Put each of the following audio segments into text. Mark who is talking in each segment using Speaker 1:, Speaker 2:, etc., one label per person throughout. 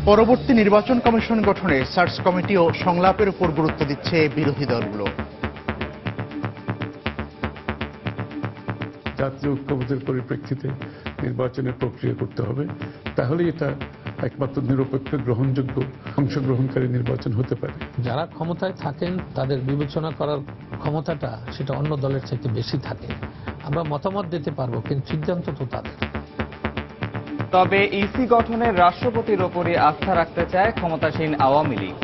Speaker 1: পরবর্তী নির্বাচন কমিশন গঠনে সার্চ কমিটি ও সংলাপের উপর গুরুত্ব দিচ্ছে বিরোধী দলগুলো।
Speaker 2: জাতীয় ঐক্যবোধের পরিপ্রেক্ষিতে নির্বাচনের প্রক্রিয়া করতে হবে, তাহলে এটা একমাত্র নিরপেক্ষ গ্রহণযোগ্য অংশগ্রহণকারী নির্বাচন হতে পারে।
Speaker 3: যারা ক্ষমতায় থাকেন তাদের বিবেচনা করার ক্ষমতাটা সেটা অন্য দলের থেকে বেশি থাকে। আমরা মতামত দিতে পারবো, কিন্তু সিদ্ধান্ত তো তাদের।
Speaker 4: তবে ইসি গঠনের রাষ্ট্রপতির ওপরই আস্থা রাখতে চায় ক্ষমতাসীন আওয়ামী লীগ।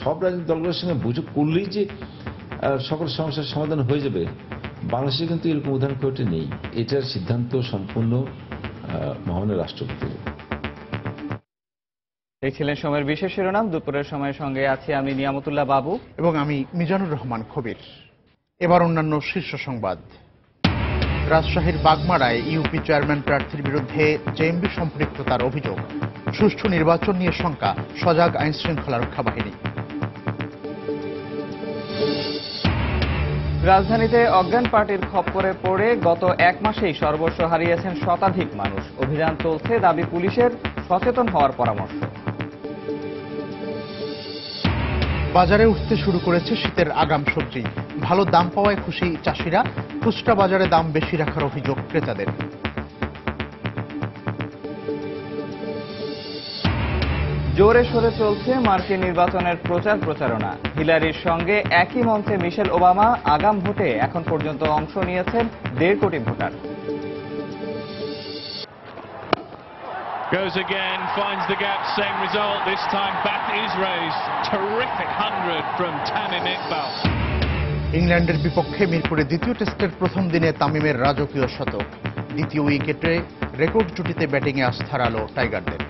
Speaker 5: সব রাজনৈতিক দলগুলোর সঙ্গে বৈঠক করলেই যে সকল সমস্যার সমাধান হয়ে যাবে, বাংলাদেশে কিন্তু এরকম উদাহরণ কেউটি নেই। এটার সিদ্ধান্ত সম্পূর্ণ মহামান্য রাষ্ট্রপতির।
Speaker 4: এই ছিলেন সময়ের বিশেষ শিরোনাম। দুপুরের সময়ের সঙ্গে আছি আমি নিয়ামতুল্লাহ বাবু
Speaker 1: এবং আমি মিজানুর রহমান খবির। এবার অন্যান্য শীর্ষ সংবাদ। রাজশাহীর বাগমারায় ইউপি চেয়ারম্যান প্রার্থীর বিরুদ্ধে জেএমবি সম্পৃক্ততার অভিযোগ। সুষ্ঠু নির্বাচন নিয়ে শঙ্কা, সজাগ আইন শৃঙ্খলা রক্ষা বাহিনী।
Speaker 4: রাজধানীতে অজ্ঞান পার্টির খপ্পরে পড়ে গত এক মাসেই সর্বস্ব হারিয়েছেন শতাধিক মানুষ। অভিযান চলছে, দাবি পুলিশের, সচেতন হওয়ার পরামর্শ।
Speaker 1: বাজারে উঠতে শুরু করেছে শীতের আগাম সবজি। ভালো দাম পাওয়ায় খুশি চাষিরা। খুচরা বাজারে দাম বেশি রাখার অভিযোগ ক্রেতাদের।
Speaker 4: জোরে সোরে চলছে মার্কিন নির্বাচনের প্রচার প্রচারণা। হিলারির সঙ্গে একই মঞ্চে মিশেল ওবামা। আগাম ভোটে এখন পর্যন্ত অংশ নিয়েছেন 1.5 কোটি voter.
Speaker 6: Goes again, finds the gap, same result. This time bat is raised. Terrific 100 from Tamim Iqbal.
Speaker 1: ইংল্যান্ডের বিপক্ষে মিরপুরে দ্বিতীয় টেস্টের প্রথম দিনে তামিমের রাজকীয় শতক। দ্বিতীয় উইকেটে রেকর্ড জুটিতে ব্যাটিংয়ে আস্থার আলো টাইগারদের।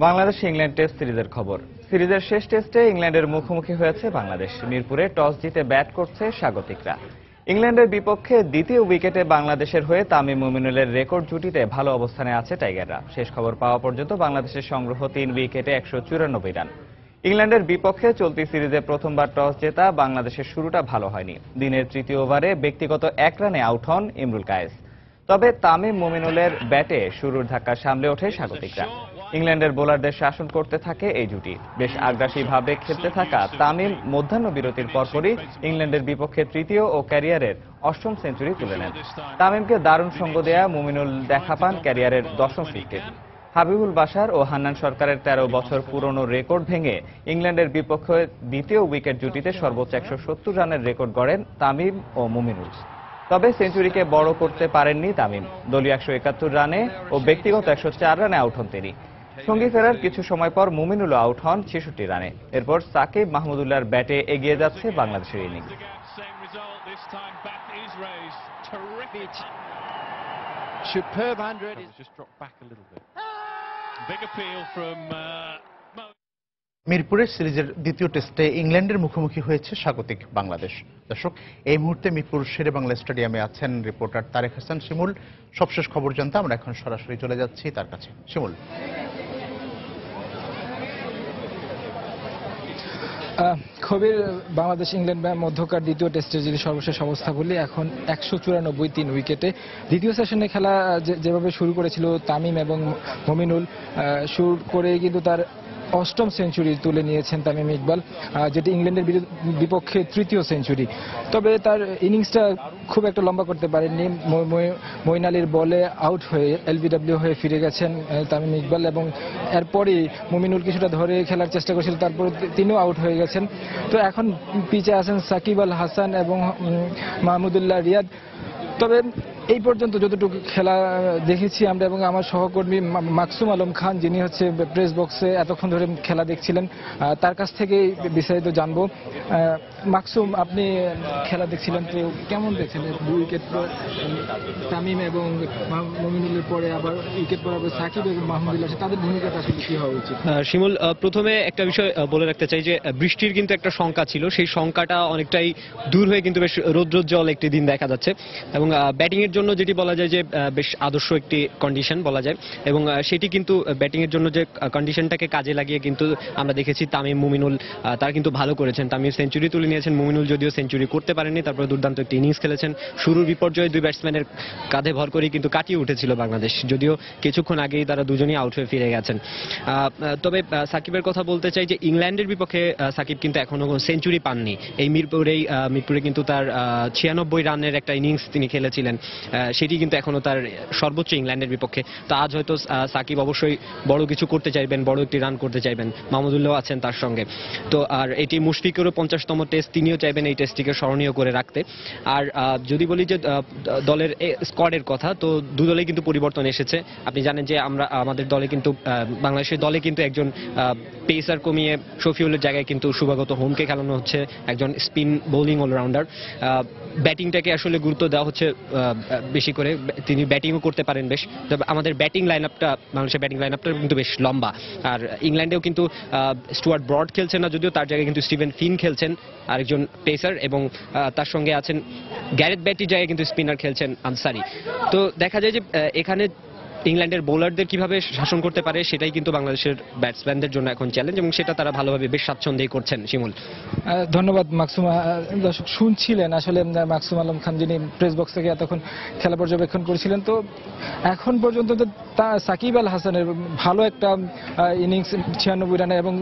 Speaker 4: বাংলাদেশ ইংল্যান্ড টেস্ট সিরিজের খবর। সিরিজের শেষ টেস্টে ইংল্যান্ডের মুখোমুখি হয়েছে বাংলাদেশ। মিরপুরে টস জিতে ব্যাট করছে স্বাগতিকরা। ইংল্যান্ডের বিপক্ষে দ্বিতীয় উইকেটে বাংলাদেশের হয়ে তামিম মুমিনুলের রেকর্ড জুটিতে ভালো অবস্থানে আছে টাইগাররা। শেষ খবর পাওয়া পর্যন্ত বাংলাদেশের সংগ্রহ 3 উইকেটে 194 রান। ইংল্যান্ডের বিপক্ষে চলতি সিরিজে প্রথমবার টস জেতা বাংলাদেশের শুরুটা ভালো হয়নি। দিনের তৃতীয় ওভারে ব্যক্তিগত 1 রানে আউট হন ইমরুল কায়েস। তবে তামিম মুমিনুলের ব্যাটে শুরুর ধাক্কা সামলে ওঠে স্বাগতিকরা। ইংল্যান্ডের বোলারদের শাসন করতে থাকে এই জুটি। বেশ আগ্রাসীভাবে খেলতে থাকা তামিম মধ্যাহ্ন বিরতির পরপরই ইংল্যান্ডের বিপক্ষে তৃতীয় ও ক্যারিয়ারের 8ম সেঞ্চুরি তুলে নেন। তামিমকে দারুণ সঙ্গ দেয়া মুমিনুল দেখা পান ক্যারিয়ারের 10ম উইকেট। হাবিবুল বাশার ও হান্নান সরকারের 13 বছর পুরনো রেকর্ড ভেঙে ইংল্যান্ডের বিপক্ষে দ্বিতীয় উইকেট জুটিতে সর্বোচ্চ 170 রানের রেকর্ড গড়েন তামিম ও মুমিনুল। তবে সেঞ্চুরিকে বড় করতে পারেননি তামিম। দলীয় 171 রানে ও ব্যক্তিগত 104 রানে আউট হন তিনি। সঙ্গী ফেরার কিছু সময় পর মুমিনুলও আউট হন 66 রানে। এরপর সাকিব মাহমুদুল্লাহর ব্যাটে এগিয়ে যাচ্ছে বাংলাদেশের ইনিংস।
Speaker 1: মিরপুরের সিরিজের দ্বিতীয় টেস্টে ইংল্যান্ডের মুখোমুখি হয়েছে স্বাগতিক বাংলাদেশ। দর্শক, এই মুহূর্তে মিরপুর শেরে বাংলা স্টেডিয়ামে আছেন রিপোর্টার তারেক হাসান শিমুল। সবশেষ খবর জানতে আমরা এখন সরাসরি চলে যাচ্ছি তার কাছে। শিমুল।
Speaker 7: খবির, বাংলাদেশ ইংল্যান্ড মধ্যকার দ্বিতীয় টেস্টের যদি সর্বশেষ অবস্থা বলি, এখন 194 3 উইকেটে। দ্বিতীয় সেশনে খেলা যেভাবে শুরু করেছিল তামিম এবং মুমিনুল, শুরু করে কিন্তু তার 8ম সেঞ্চুরি তুলে নিয়েছেন তামিম ইকবাল, যেটি ইংল্যান্ডের বিপক্ষে তৃতীয় সেঞ্চুরি। তবে তার ইনিংসটা খুব একটা লম্বা করতে পারেননি। মঈন আলীর বলে আউট হয়ে এলবিডব্লিউ হয়ে ফিরে গেছেন তামিম ইকবাল, এবং এরপরই মুমিনুল কিছুটা ধরে খেলার চেষ্টা করেছিল, তারপর তিনিও আউট হয়ে গেছেন। তো এখন পিচে আছেন সাকিব আল হাসান এবং মাহমুদুল্লাহ রিয়াদ। তবে এই পর্যন্ত যতটুকু খেলা দেখেছি আমরা এবং আমার সহকর্মী মাকসুম আলম খান, যিনি হচ্ছে প্রেস বক্সে এতক্ষণ ধরে খেলা দেখছিলেন, তার কাছ থেকে বিস্তারিত জানবো। মাকসুম, আপনি খেলা দেখছিলেন, তো কেমন দেখছেন? 2 উইকেট তামিম এবং মমিনুলের পরে আবার উইকেট পড়ার সাকিব এবং মাহমুদুল্লাহ, তাদের ভূমিকাটা আসলে কি হওয়া উচিত?
Speaker 8: শিমুল, প্রথমে একটা বিষয় বলে রাখতে চাই যে বৃষ্টির কিন্তু একটা শঙ্কা ছিল, সেই শঙ্কাটা অনেকটাই দূর হয়ে কিন্তু বেশ রৌদ্রোজ্জ্বল একটি দিন দেখা যাচ্ছে এবং ব্যাটিং এর জন্য যেটি বলা যায় যে বেশ আদর্শ একটি কন্ডিশন বলা যায় এবং সেটি কিন্তু ব্যাটিং এর জন্য যে কন্ডিশনটাকে কাজে লাগিয়ে কিন্তু আমরা দেখেছি তামিম মুমিনুল তারা কিন্তু ভালো করেছেন। তামিম সেঞ্চুরি তুলে নিয়েছেন, মুমিনুল যদিও সেঞ্চুরি করতে পারেননি, তারপরে দুর্দান্ত একটি ইনিংস খেলেছেন। শুরুর বিপর্যয়ে 2 ব্যাটসম্যানের কাঁধে ভর করেই কিন্তু কাটিয়ে উঠেছিল বাংলাদেশ, যদিও কিছুক্ষণ আগেই তারা দুজনেই আউট হয়ে ফিরে গেছেন। তবে সাকিবের কথা বলতে চাই যে ইংল্যান্ডের বিপক্ষে সাকিব কিন্তু এখনো সেঞ্চুরি পাননি। এই মিরপুরে কিন্তু তার 96 রানের একটা ইনিংস তিনি খেলেছিলেন, সেটি কিন্তু এখনো তার সর্বোচ্চ ইংল্যান্ডের বিপক্ষে। তো আজ হয়তো সাকিব অবশ্যই বড় কিছু করতে চাইবেন, বড় একটি রান করতে চাইবেন। মাহমুদুল্লাহ আছেন তার সঙ্গে। তো আর এটি মুশফিকেরও 50তম টেস্ট, তিনিও চাইবেন এই টেস্টটিকে স্মরণীয় করে রাখতে। আর যদি বলি যে দলের স্কোয়াডের কথা, তো দু দলে কিন্তু পরিবর্তন এসেছে। আপনি জানেন যে আমাদের দলে কিন্তু বাংলাদেশের দলে কিন্তু একজন পেসার কমিয়ে শফিউলের জায়গায় কিন্তু শুভাগত হোমকে খেলানো হচ্ছে, একজন স্পিন বোলিং অলরাউন্ডার। ব্যাটিংটাকে আসলে গুরুত্ব দেওয়া হচ্ছে বেশি করে, তিনি ব্যাটিংও করতে পারেন বেশ। তবে আমাদের ব্যাটিং লাইনআপটা, বাংলাদেশের ব্যাটিং লাইনআপটা কিন্তু বেশ লম্বা। আর ইংল্যান্ডেও কিন্তু স্টুয়ার্ট ব্রড খেলছেন না, যদিও তার জায়গায় কিন্তু স্টিভেন ফিন খেলছেন, আরেকজন পেসার, এবং তার সঙ্গে আছেন গ্যারেথ ব্যাটির জায়গায় কিন্তু স্পিনার খেলছেন আনসারি। তো দেখা যায় যে এখানে ইংল্যান্ডের বোলারদের কিভাবে শাসন করতে পারে সেটাই কিন্তু বাংলাদেশের ব্যাটসম্যানদের জন্য এখন চ্যালেঞ্জ, এবং সেটা তারা ভালোভাবে বেশ স্বাচ্ছন্দ্যেই করছেন। শিমুল,
Speaker 7: ধন্যবাদ মাকসুম। দর্শক শুনছিলেন আসলে মাকসুম আলম খান, যিনি প্রেস বক্স থেকে এতক্ষণ খেলা পর্যবেক্ষণ করেছিলেন। তো এখন পর্যন্ত সাকিব আল হাসানের ভালো একটা ইনিংস, 96 রানে, এবং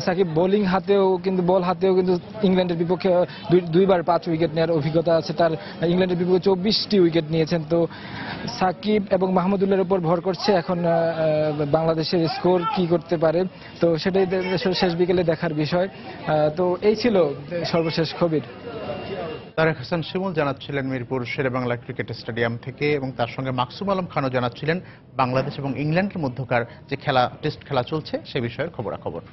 Speaker 7: সাকিব বোলিং হাতেও কিন্তু ইংল্যান্ডের বিপক্ষে 2 বার 5 উইকেট নেওয়ার অভিজ্ঞতা আছে তার। ইংল্যান্ডের বিপক্ষে 24টি উইকেট নিয়েছেন। তো সাকিব এবং মাহমুদুল্লাহর উপর ভর করছে এখন বাংলাদেশের স্কোর কি করতে পারে, তো সেটাই শেষ বিকেলে দেখার বিষয়। তো এই ছিল সর্বশেষ খবর।
Speaker 1: তারেক হাসান শিমুল জানাচ্ছিলেন মিরপুর শেরেবাংলা ক্রিকেট স্টেডিয়াম থেকে, এবং তার সঙ্গে মাকসুম আলম খানও জানাচ্ছিলেন বাংলাদেশ এবং ইংল্যান্ডের মধ্যকার যে টেস্ট খেলা চলছে সে বিষয়ের খবরাখবর।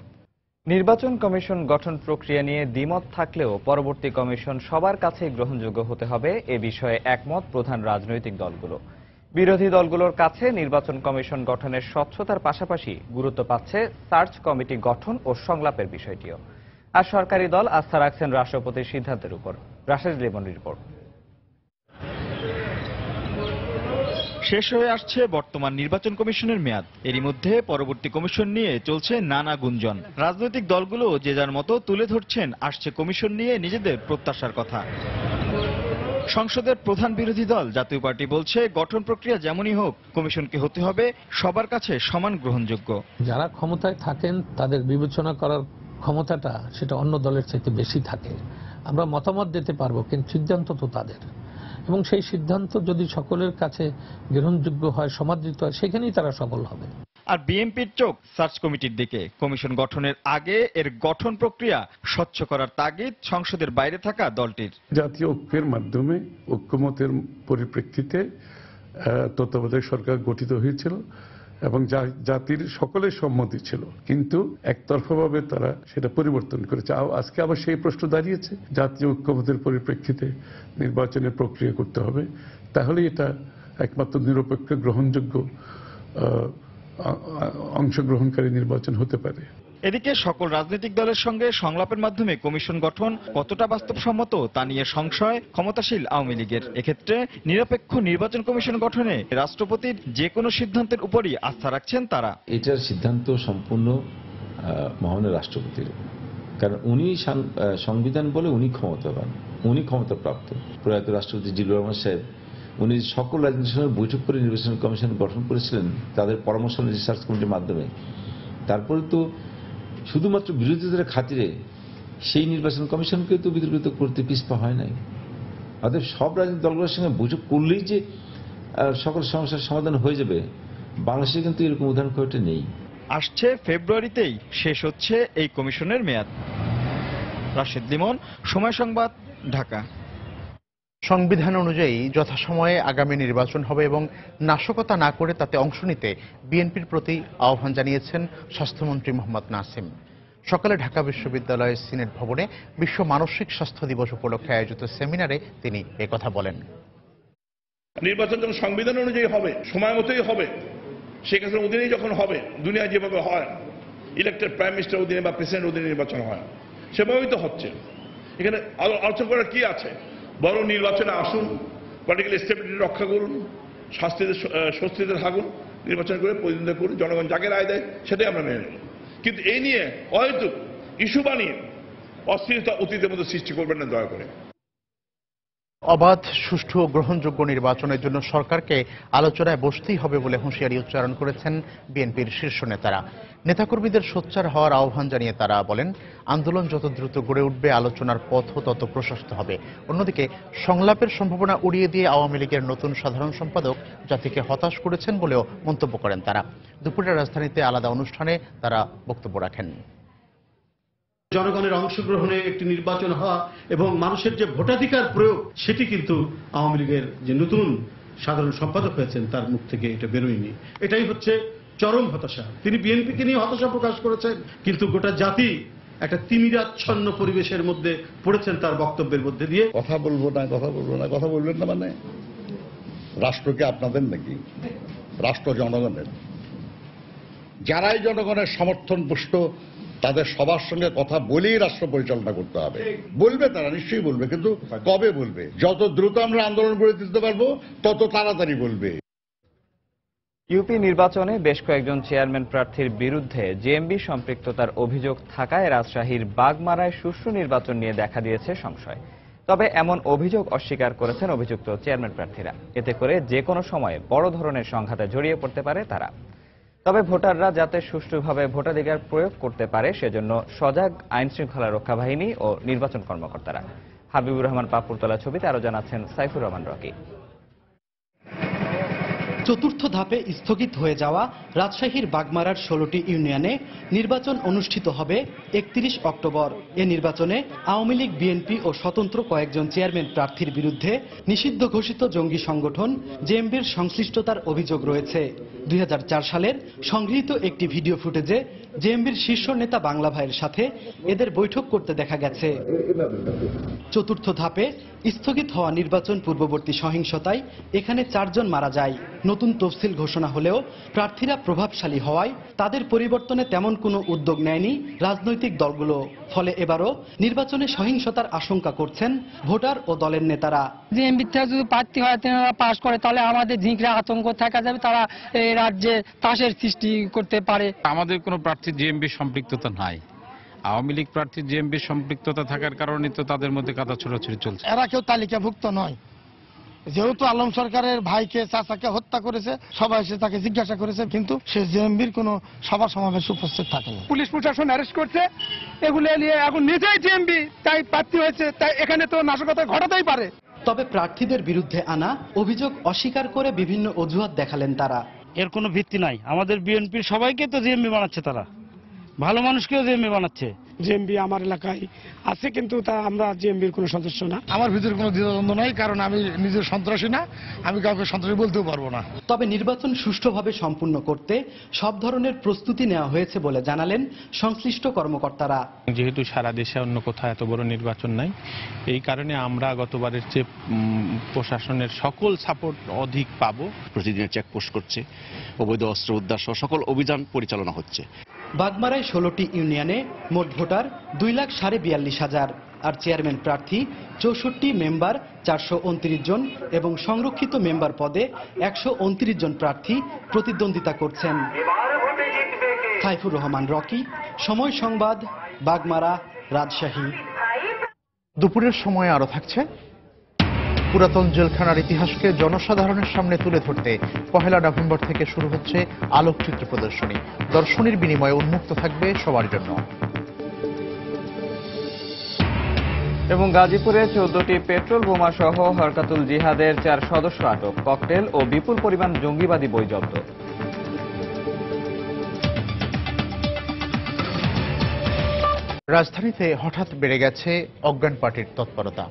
Speaker 4: নির্বাচন কমিশন গঠন প্রক্রিয়া নিয়ে দ্বিমত থাকলেও পরবর্তী কমিশন সবার কাছেই গ্রহণযোগ্য হতে হবে, এ বিষয়ে একমত প্রধান রাজনৈতিক দলগুলো। বিরোধী দলগুলোর কাছে নির্বাচন কমিশন গঠনের স্বচ্ছতার পাশাপাশি গুরুত্ব পাচ্ছে সার্চ কমিটি গঠন ও সংলাপের বিষয়টিও। আর সরকারি দল আস্থা রাখছেন রাষ্ট্রপতির সিদ্ধান্তের উপর। রাশেদ লিমন রিপোর্ট।
Speaker 9: শেষ হয়ে আসছে বর্তমান নির্বাচন কমিশনের মেয়াদ, এরই মধ্যে পরবর্তী কমিশন নিয়ে চলছে নানা গুঞ্জন। রাজনৈতিক দলগুলো যে যার মতো তুলে ধরছেন আসছে কমিশন নিয়ে নিজেদের প্রত্যাশার কথা। সংসদের প্রধান বিরোধী দল জাতীয় পার্টি বলছে গঠন প্রক্রিয়া যেমনই হোক কমিশনকে হতে হবে সবার কাছে সমান গ্রহণযোগ্য।
Speaker 3: যারা ক্ষমতায় থাকেন তাদের বিবেচনা করার ক্ষমতাটা সেটা অন্য দলের চাইতে বেশি থাকে। আমরা মতামত দিতে পারবো, কিন্তু সিদ্ধান্ত তো তাদের, এবং সেই সিদ্ধান্ত যদি সকলের কাছে গ্রহণযোগ্য হয়, সমাদৃত হয়, সেখানেই তারা সফল হবে।
Speaker 9: আর বিএনপির চোখ সার্চ কমিটির দিকে। কমিশন গঠনের আগে এর গঠন প্রক্রিয়া স্বচ্ছ করার তাগিদ সংসদের বাইরে থাকা দলটির।
Speaker 2: জাতীয় ঐক্যের মাধ্যমে, ঐক্যমতের পরিপ্রেক্ষিতে তত্ত্বাবধায়ক সরকার গঠিত হয়েছিল এবং জাতির সকলের সম্মতি ছিল, কিন্তু একতরফাভাবে তারা সেটা পরিবর্তন করেছে। আজকে আবার সেই প্রশ্ন দাঁড়িয়েছে, জাতীয় ঐক্যমতের পরিপ্রেক্ষিতে নির্বাচনের প্রক্রিয়া করতে হবে, তাহলে এটা একমাত্র নিরপেক্ষ গ্রহণযোগ্য অংশগ্রহণকারী নির্বাচন হতে পারে।
Speaker 9: এদিকে সকল রাজনৈতিক দলের সঙ্গে সংলাপের মাধ্যমে কমিশন গঠন কতটা বাস্তবসম্মত তা নিয়ে সংশয় ক্ষমতাসীন আওয়ামী লীগের। এক্ষেত্রে নিরপেক্ষ নির্বাচন কমিশন গঠনে রাষ্ট্রপতির যে কোনো সিদ্ধান্তের উপরই আস্থা রাখছেন তারা।
Speaker 5: এটার সিদ্ধান্ত সম্পূর্ণ মহামান্য রাষ্ট্রপতির, কারণ উনি সংবিধান বলে উনি ক্ষমতাবান, উনি ক্ষমতাপ্রাপ্ত। প্রয়াত রাষ্ট্রপতি জিল্লুর রহমান সাহেব উনি সকল রাজনীতির সঙ্গে বৈঠক করে নির্বাচন কমিশন গঠন করেছিলেন তাদের পরামর্শ রিসার্চ কমিটির মাধ্যমে। তারপরে তো শুধুমাত্র বিরোধীদের খাতিরে সেই নির্বাচন কমিশনকে তো বিতর্কিত করতে পিছপা হয় নাই। অতএব সব রাজনৈতিক দলগুলোর সঙ্গে বৈঠক করলেই যে সকল সমস্যার সমাধান হয়ে যাবে, বাংলাদেশে কিন্তু এরকম উদাহরণ খুব নেই।
Speaker 9: আসছে ফেব্রুয়ারিতেই শেষ হচ্ছে এই কমিশনের মেয়াদ। রাশেদ লিমন, সময় সংবাদ, ঢাকা।
Speaker 1: সংবিধান অনুযায়ী যথাসময়ে আগামী নির্বাচন হবে এবং নাশকতা না করে তাতে অংশ নিতে বিএনপির প্রতি আহ্বান জানিয়েছেন স্বাস্থ্যমন্ত্রী মোহাম্মদ নাসিম। সকালে ঢাকা বিশ্ববিদ্যালয়ের সিনেট ভবনে বিশ্ব মানসিক স্বাস্থ্য দিবস উপলক্ষে আয়োজিত সেমিনারে তিনি একথা বলেন।
Speaker 10: নির্বাচন যখন সংবিধান অনুযায়ী হবে, সময় মতোই হবে, শেখ হাসিনার অধীনেই যখন হবে, দুনিয়া যেভাবে হয় ইলেক্টেড প্রাইম মিনিস্টার অধীনে বা প্রেসিডেন্ট অধীনে নির্বাচন হয়, সেভাবেই তো হচ্ছে। এখানে আলোচনা করার কি আছে? বড় নির্বাচনে আসুন, পলিটিক্যাল স্টেবিলিটি রক্ষা করুন, স্বস্তিতে থাকুন, নির্বাচন করে প্রতিদ্বন্দ্বিতা করুন, জনগণ যাকে রায় দেয় সেটাই আমরা মেনে নেব। কিন্তু এই নিয়ে অহেতুক ইস্যু বানিয়ে অস্থিরতা অতীতের মধ্যে সৃষ্টি করবেন না দয়া করে।
Speaker 1: অবাধ, সুষ্ঠু ও গ্রহণযোগ্য নির্বাচনের জন্য সরকারকে আলোচনায় বসতেই হবে বলে হুঁশিয়ারি উচ্চারণ করেছেন বিএনপির শীর্ষ নেতারা। নেতাকর্মীদের সোচ্চার হওয়ার আহ্বান জানিয়ে তারা বলেন, আন্দোলন যত দ্রুত গড়ে উঠবে, আলোচনার পথও তত প্রশস্ত হবে। অন্যদিকে সংলাপের সম্ভাবনা উড়িয়ে দিয়ে আওয়ামী লীগের নতুন সাধারণ সম্পাদক জাতিকে হতাশ করেছেন বলেও মন্তব্য করেন তারা। দুপুরে রাজধানীতে আলাদা অনুষ্ঠানে তারা বক্তব্য রাখেন।
Speaker 11: জনগণের অংশগ্রহণে একটি নির্বাচন হওয়া এবং মানুষের যে ভোটাধিকার প্রয়োগ, সেটি কিন্তু আওয়ামী লীগের যে নতুন সাধারণ সম্পাদক হয়েছেন তার মুখ থেকে এটা বেরোয়নি। এটাই হচ্ছে চরম হতাশা। তিনি বিএনপিকে নিয়ে হতাশা প্রকাশ করেছেন, কিন্তু গোটা জাতি একটা তিমিরাচ্ছন্ন পরিবেশের মধ্যে পড়েছেন তার বক্তব্যের মধ্যে দিয়ে।
Speaker 12: কথা বলবো না, কথা বলবেন না মানে রাষ্ট্রকে আপনাদের নাকি? রাষ্ট্র জনগণের। যারাই জনগণের সমর্থন পুষ্ট তাদের সবার সঙ্গে কথা বলেই রাষ্ট্র পরিচালনা করতে হবে। বলবে তারা, নিশ্চয়ই বলবে, কিন্তু কবে বলবে? যত দ্রুত আমরা আন্দোলন গড়ে তুলতে পারবো তত তাড়াতাড়ি বলবে।
Speaker 4: ইউপি নির্বাচনে বেশ কয়েকজন চেয়ারম্যান প্রার্থীর বিরুদ্ধে জেএমবি সম্পৃক্ততার অভিযোগ থাকায় রাজশাহীর বাগমারায় সুষ্ঠু নির্বাচন নিয়ে দেখা দিয়েছে সংশয়। তবে এমন অভিযোগ অস্বীকার করেছেন অভিযুক্ত চেয়ারম্যান প্রার্থীরা। এতে করে যে কোনো সময়ে বড় ধরনের সংঘাতে জড়িয়ে পড়তে পারে তারা। তবে ভোটাররা যাতে সুষ্ঠুভাবে ভোটাধিকার প্রয়োগ করতে পারে সেজন্য সজাগ আইন শৃঙ্খলা রক্ষা বাহিনী ও নির্বাচন কর্মকর্তারা। হাবিবুর রহমান পাপুর তোলা ছবিতে আরো জানাচ্ছেন সাইফুর রহমান রকি।
Speaker 13: চতুর্থ ধাপে স্থগিত হয়ে যাওয়া রাজশাহীর বাগমারার 16টি ইউনিয়নে নির্বাচন অনুষ্ঠিত হবে 31 অক্টোবর। এ নির্বাচনে আওয়ামী লীগ, বিএনপি ও স্বতন্ত্র কয়েকজন চেয়ারম্যান প্রার্থীর বিরুদ্ধে নিষিদ্ধ ঘোষিত জঙ্গি সংগঠন জেএমবির সংশ্লিষ্টতার অভিযোগ রয়েছে। 2004 সালের সংগৃহীত একটি ভিডিও ফুটেজে জেএমবির শীর্ষ নেতা বাংলা ভাইয়ের সাথে এদের বৈঠক করতে দেখা গেছে। চতুর্থ ধাপে স্থগিত হওয়া নির্বাচন পূর্ববর্তী সহিংসতায় এখানে 4 জন মারা যায়। নতুন তফসিল ঘোষণা হলেও প্রার্থীরা প্রভাবশালী হওয়ায় তাদের পরিবর্তনে তেমন কোনো উদ্যোগ নেয়নি রাজনৈতিক দলগুলো। ফলে এবারও নির্বাচনে সহিংসতার আশঙ্কা করছেন ভোটার ও দলের নেতারা।
Speaker 14: জেএমবি থেকে যদি প্রার্থী হয় তারা পাশ করে তাহলে আমাদের ঝিঁকড়া আতঙ্ক থাকা যাবে, তারা এই রাজ্যে তাসের সৃষ্টি করতে পারে।
Speaker 15: আমাদের কোনো প্রার্থীর জেএমবি সম্পৃক্ততা নাই। আওয়ামী লীগ প্রার্থীর জেএমবি সম্পৃক্ততা থাকার কারণে তো তাদের মধ্যে কাদা ছোড়াছুড়ি চলছে।
Speaker 16: এরা কেউ তালিকাভুক্ত নয়। যেহেতু আলম সরকারের ভাইকে, চাচাকে হত্যা করেছে, সবাই এসে তাকে জিজ্ঞাসা করেছে, কিন্তু সে জেএমবির কোনো সভা সমাবেশ উপস্থিত থাকেনি।
Speaker 17: পুলিশ প্রশাসন অ্যারেস্ট করছে, এগুলো নিয়ে এখন নিজেই জেএমবি তাই প্রার্থী হয়েছে, তাই এখানে তো নাশকতা ঘটাতেই পারে।
Speaker 13: তবে প্রার্থীদের বিরুদ্ধে আনা অভিযোগ অস্বীকার করে বিভিন্ন অজুহাত দেখালেন তারা।
Speaker 18: এর কোনো ভিত্তি নাই। আমাদের বিএনপির সবাইকে তো জেএমবি বানাচ্ছে, তারা ভালো মানুষকেও জেএমবি বানাচ্ছে।
Speaker 17: জেএমবি আমার এলাকায় আছে, কিন্তু তা আমরা জেএমবির কোনো সদস্য না।
Speaker 16: আমার ভিতরে কোনো দ্বিধাদ্বন্দ্ব নাই, কারণ আমি নিজের সন্ত্রাসী না, আমি কাউকে সন্ত্রাসী বলতেও পারবো না।
Speaker 13: তবে নির্বাচন সুষ্ঠুভাবে সম্পূর্ণ করতে সব ধরনের প্রস্তুতি নেওয়া হয়েছে বলে জানালেন সংশ্লিষ্ট কর্মকর্তারা।
Speaker 19: যেহেতু সারা দেশে অন্য কোথাও এত বড় নির্বাচন নাই, এই কারণে আমরা গতবারের চেয়ে প্রশাসনের সকল সাপোর্ট অধিক পাবো।
Speaker 20: প্রতিদিন চেকপোস্ট করছে, অবৈধ অস্ত্র উদ্ধার সহ সকল অভিযান পরিচালনা হচ্ছে।
Speaker 13: বাগমারায় 16টি ইউনিয়নে মোট ভোটার 2,42,000 আর চেয়ারম্যান প্রার্থী 64 মেম্বার 429 জন এবং সংরক্ষিত মেম্বার পদে 129 জন প্রার্থী প্রতিদ্বন্দ্বিতা করছেন। সাইফুর রহমান রকি, সময় সংবাদ, বাগমারা, রাজশাহী।
Speaker 1: দুপুরের সময় আরো থাকছে পুরাতন জেলখানার ইতিহাসকে জনসাধারণের সামনে তুলে ধরতে 1 নভেম্বর থেকে শুরু হচ্ছে আলোকচিত্র প্রদর্শনী। দর্শনীর বিনিময়ে উন্মুক্ত থাকবে সবার জন্য।
Speaker 4: এবং গাজীপুরে 14টি পেট্রোল বোমা সহ হরকাতুল জিহাদের 4 সদস্য আটক, ককটেল ও বিপুল পরিমাণ জঙ্গিবাদী বই জব্দ।
Speaker 1: রাজধানীতে হঠাৎ বেড়ে গেছে অজ্ঞান পার্টির তৎপরতা।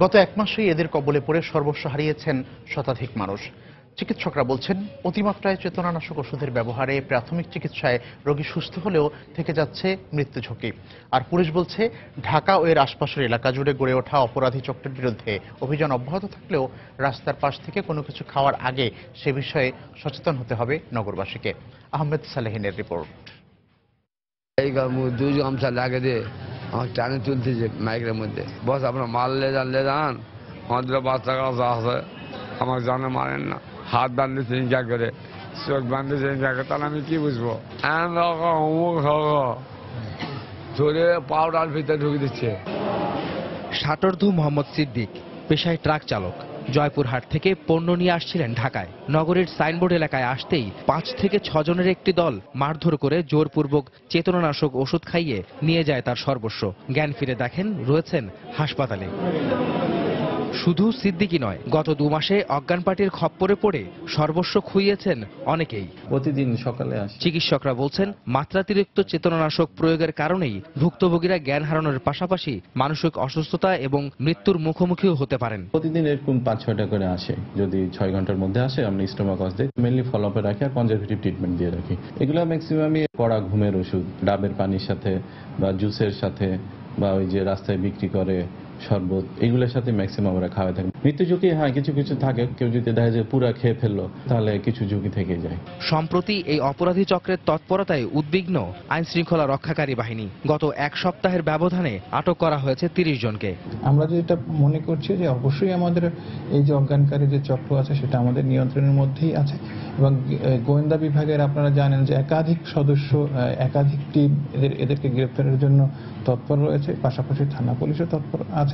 Speaker 1: গত এক মাসেই এদের কবলে পড়ে সর্বস্ব হারিয়েছেন শতাধিক মানুষ। চিকিৎসকরা বলছেন, অতিমাত্রায় চেতনানাশক ওষুধের ব্যবহারে প্রাথমিক চিকিৎসায় রোগী সুস্থ হলেও থেকে যাচ্ছে মৃত্যু ঝুঁকি। আর পুলিশ বলছে, ঢাকা ও এর আশপাশের এলাকা জুড়ে গড়ে ওঠা অপরাধী চক্রের বিরুদ্ধে অভিযান অব্যাহত থাকলেও রাস্তার পাশ থেকে কোনো কিছু খাওয়ার আগে সে বিষয়ে সচেতন হতে হবে নগরবাসীকে। আহমেদ সালেহিনের রিপোর্ট।
Speaker 21: এই দুই গামছা লাগে দিয়ে আমার টানে তুলতেছে মাইকের মধ্যে, বস আপনার মারলে যান আমাদের বাচ্চা কাছে আছে, আমার জানে মারেন না, হাত বাঁধতেছে ইঞ্জা করে, চোখ বাঁধতেছে ইঞ্জা করে, তাহলে আমি কি বুঝবো? ধরে পাউডার ভিতরে ঢুকে দিচ্ছে।
Speaker 22: ষাটর্ধু মোহাম্মদ সিদ্দিক পেশায় ট্রাক চালক। জয়পুরহাট থেকে পণ্য নিয়ে আসছিলেন ঢাকায়। নগরের সাইনবোর্ড এলাকায় আসতেই 5 থেকে 6 জনের একটি দল মারধর করে জোরপূর্বক চেতনানাশক ওষুধ খাইয়ে নিয়ে যায় তার সর্বস্ব। জ্ঞান ফিরে দেখেন রয়েছেন হাসপাতালে। শুধু সিদ্দিকই নয়, গত 2 মাসে অজ্ঞান পার্টির খপ্পরে পড়ে সর্বস্ব খুইয়েছেন অনেকেই।
Speaker 5: প্রতিদিন সকালে আসে।
Speaker 22: চিকিৎসকরা বলছেন, মাত্রাতিরিক্ত চেতনানাশক প্রয়োগের কারণেই ভুক্তভোগীরা জ্ঞান হারানোর পাশাপাশি মানসিক অসুস্থতা এবং মৃত্যুর মুখোমুখিও হতে পারেন।
Speaker 5: প্রতিদিন এরকম 5-6টা করে আসে। যদি 6 ঘন্টার মধ্যে আসে, আমরা স্টোমাকস দিই, মেনলি ফলো আপে রাখি আর কনজারভেটিভ ট্রিটমেন্ট দিয়ে রাখি। এগুলো ম্যাক্সিমামই পড়া ঘুমের ওষুধ, ডাবের পানির সাথে বা জুসের সাথে বা ওই যে রাস্তায় বিক্রি করে শরবত, এগুলোর সাথে ম্যাক্সিমাম আমরা খাওয়া থাকি। মৃত্যু ঝুঁকি কিছু কিছু থাকে, কেউ যদি দেখা যায় পুরা খেয়ে ফেললো তাহলে কিছু ঝুঁকি থেকে যায়।
Speaker 22: সম্প্রতি এই অপরাধী চক্রের তৎপরতায় উদ্বিগ্ন আইন শৃঙ্খলা রক্ষাকারী বাহিনী। গত 1 সপ্তাহের ব্যবধানে আটক করা হয়েছে 30 জনকে।
Speaker 23: আমরা যেটা মনে করছি যে অবশ্যই আমাদের এই যে অজ্ঞানকারী যে চক্র আছে সেটা আমাদের নিয়ন্ত্রণের মধ্যেই আছে, এবং গোয়েন্দা বিভাগের আপনারা জানেন যে একাধিক সদস্য, একাধিক টিম এদেরকে গ্রেপ্তারের জন্য তৎপর রয়েছে, পাশাপাশি থানা পুলিশও তৎপর আছে।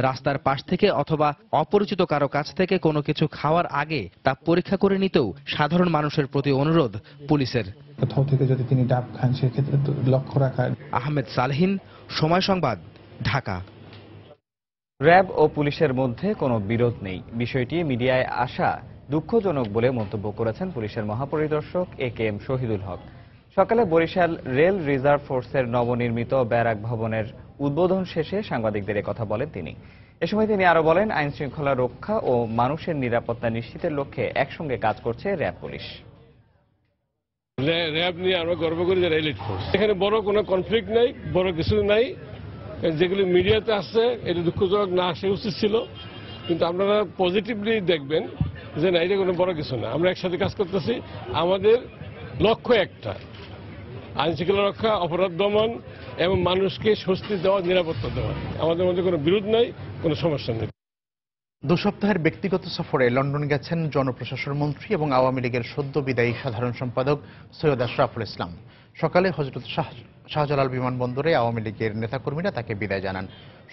Speaker 22: রাস্তার পাশ থেকে অথবা অপরিচিত কারো কাছ থেকে কোনো কিছু খাওয়ার আগে তা পরীক্ষা করে নিতেও সাধারণ মানুষের প্রতি অনুরোধ পুলিশের।
Speaker 23: কোথাও থেকে যদি তিনি ডাব খান সেক্ষেত্রে লক্ষ্য রাখা।
Speaker 22: আহমেদ সালেহিন, সময় সংবাদ, ঢাকা।
Speaker 4: র্যাব ও পুলিশের মধ্যে কোনো বিরোধ নেই, বিষয়টি মিডিয়ায় আসা দুঃখজনক বলে মন্তব্য করেছেন পুলিশের মহাপরিদর্শক AKM শহীদুল হক। সকালে বরিশাল রেল রিজার্ভ ফোর্সের নবনির্মিত ব্যারাক ভবনের উদ্বোধন শেষে সাংবাদিকদের কথা বলেন তিনি। এ সময় তিনি আরো বলেন, আইন শৃঙ্খলা রক্ষা ও মানুষের নিরাপত্তা নিশ্চিতের লক্ষ্যে একসঙ্গে কাজ করছে র্যাব পুলিশ।
Speaker 24: র্যাব নিয়ে আমরা গর্ব করি যে রেল ফোর্স, এখানে বড় কোনো কনফ্লিক্ট নাই, বড় কিছু নাই। যেগুলি মিডিয়াতে আসছে এটা দুঃখজনক না আসা উচিত ছিল, কিন্তু আপনারা পজিটিভলি দেখবেন যে না, এটা কোনো বড় কিছু না। আমরা একসাথে কাজ করতেছি, আমাদের লক্ষ্য একটা, আইন শৃঙ্খলা রক্ষা, অপরাধ দমন এবং মানুষকে স্বস্তি দেওয়া, নিরাপত্তা দেওয়া। আমাদের মধ্যে কোনো বিরোধ নাই, কোনো সমস্যা নেই।
Speaker 1: 2 সপ্তাহের ব্যক্তিগত সফরে লন্ডন গেছেন জনপ্রশাসন মন্ত্রী এবং আওয়ামী লীগের সদ্য বিদায়ী সাধারণ সম্পাদক সৈয়দ আশরাফুল ইসলাম। সকালে হযরত শাহজালাল বিমানবন্দরে আওয়ামী লীগের নেতাকর্মীরা তাকে বিদায় জানান।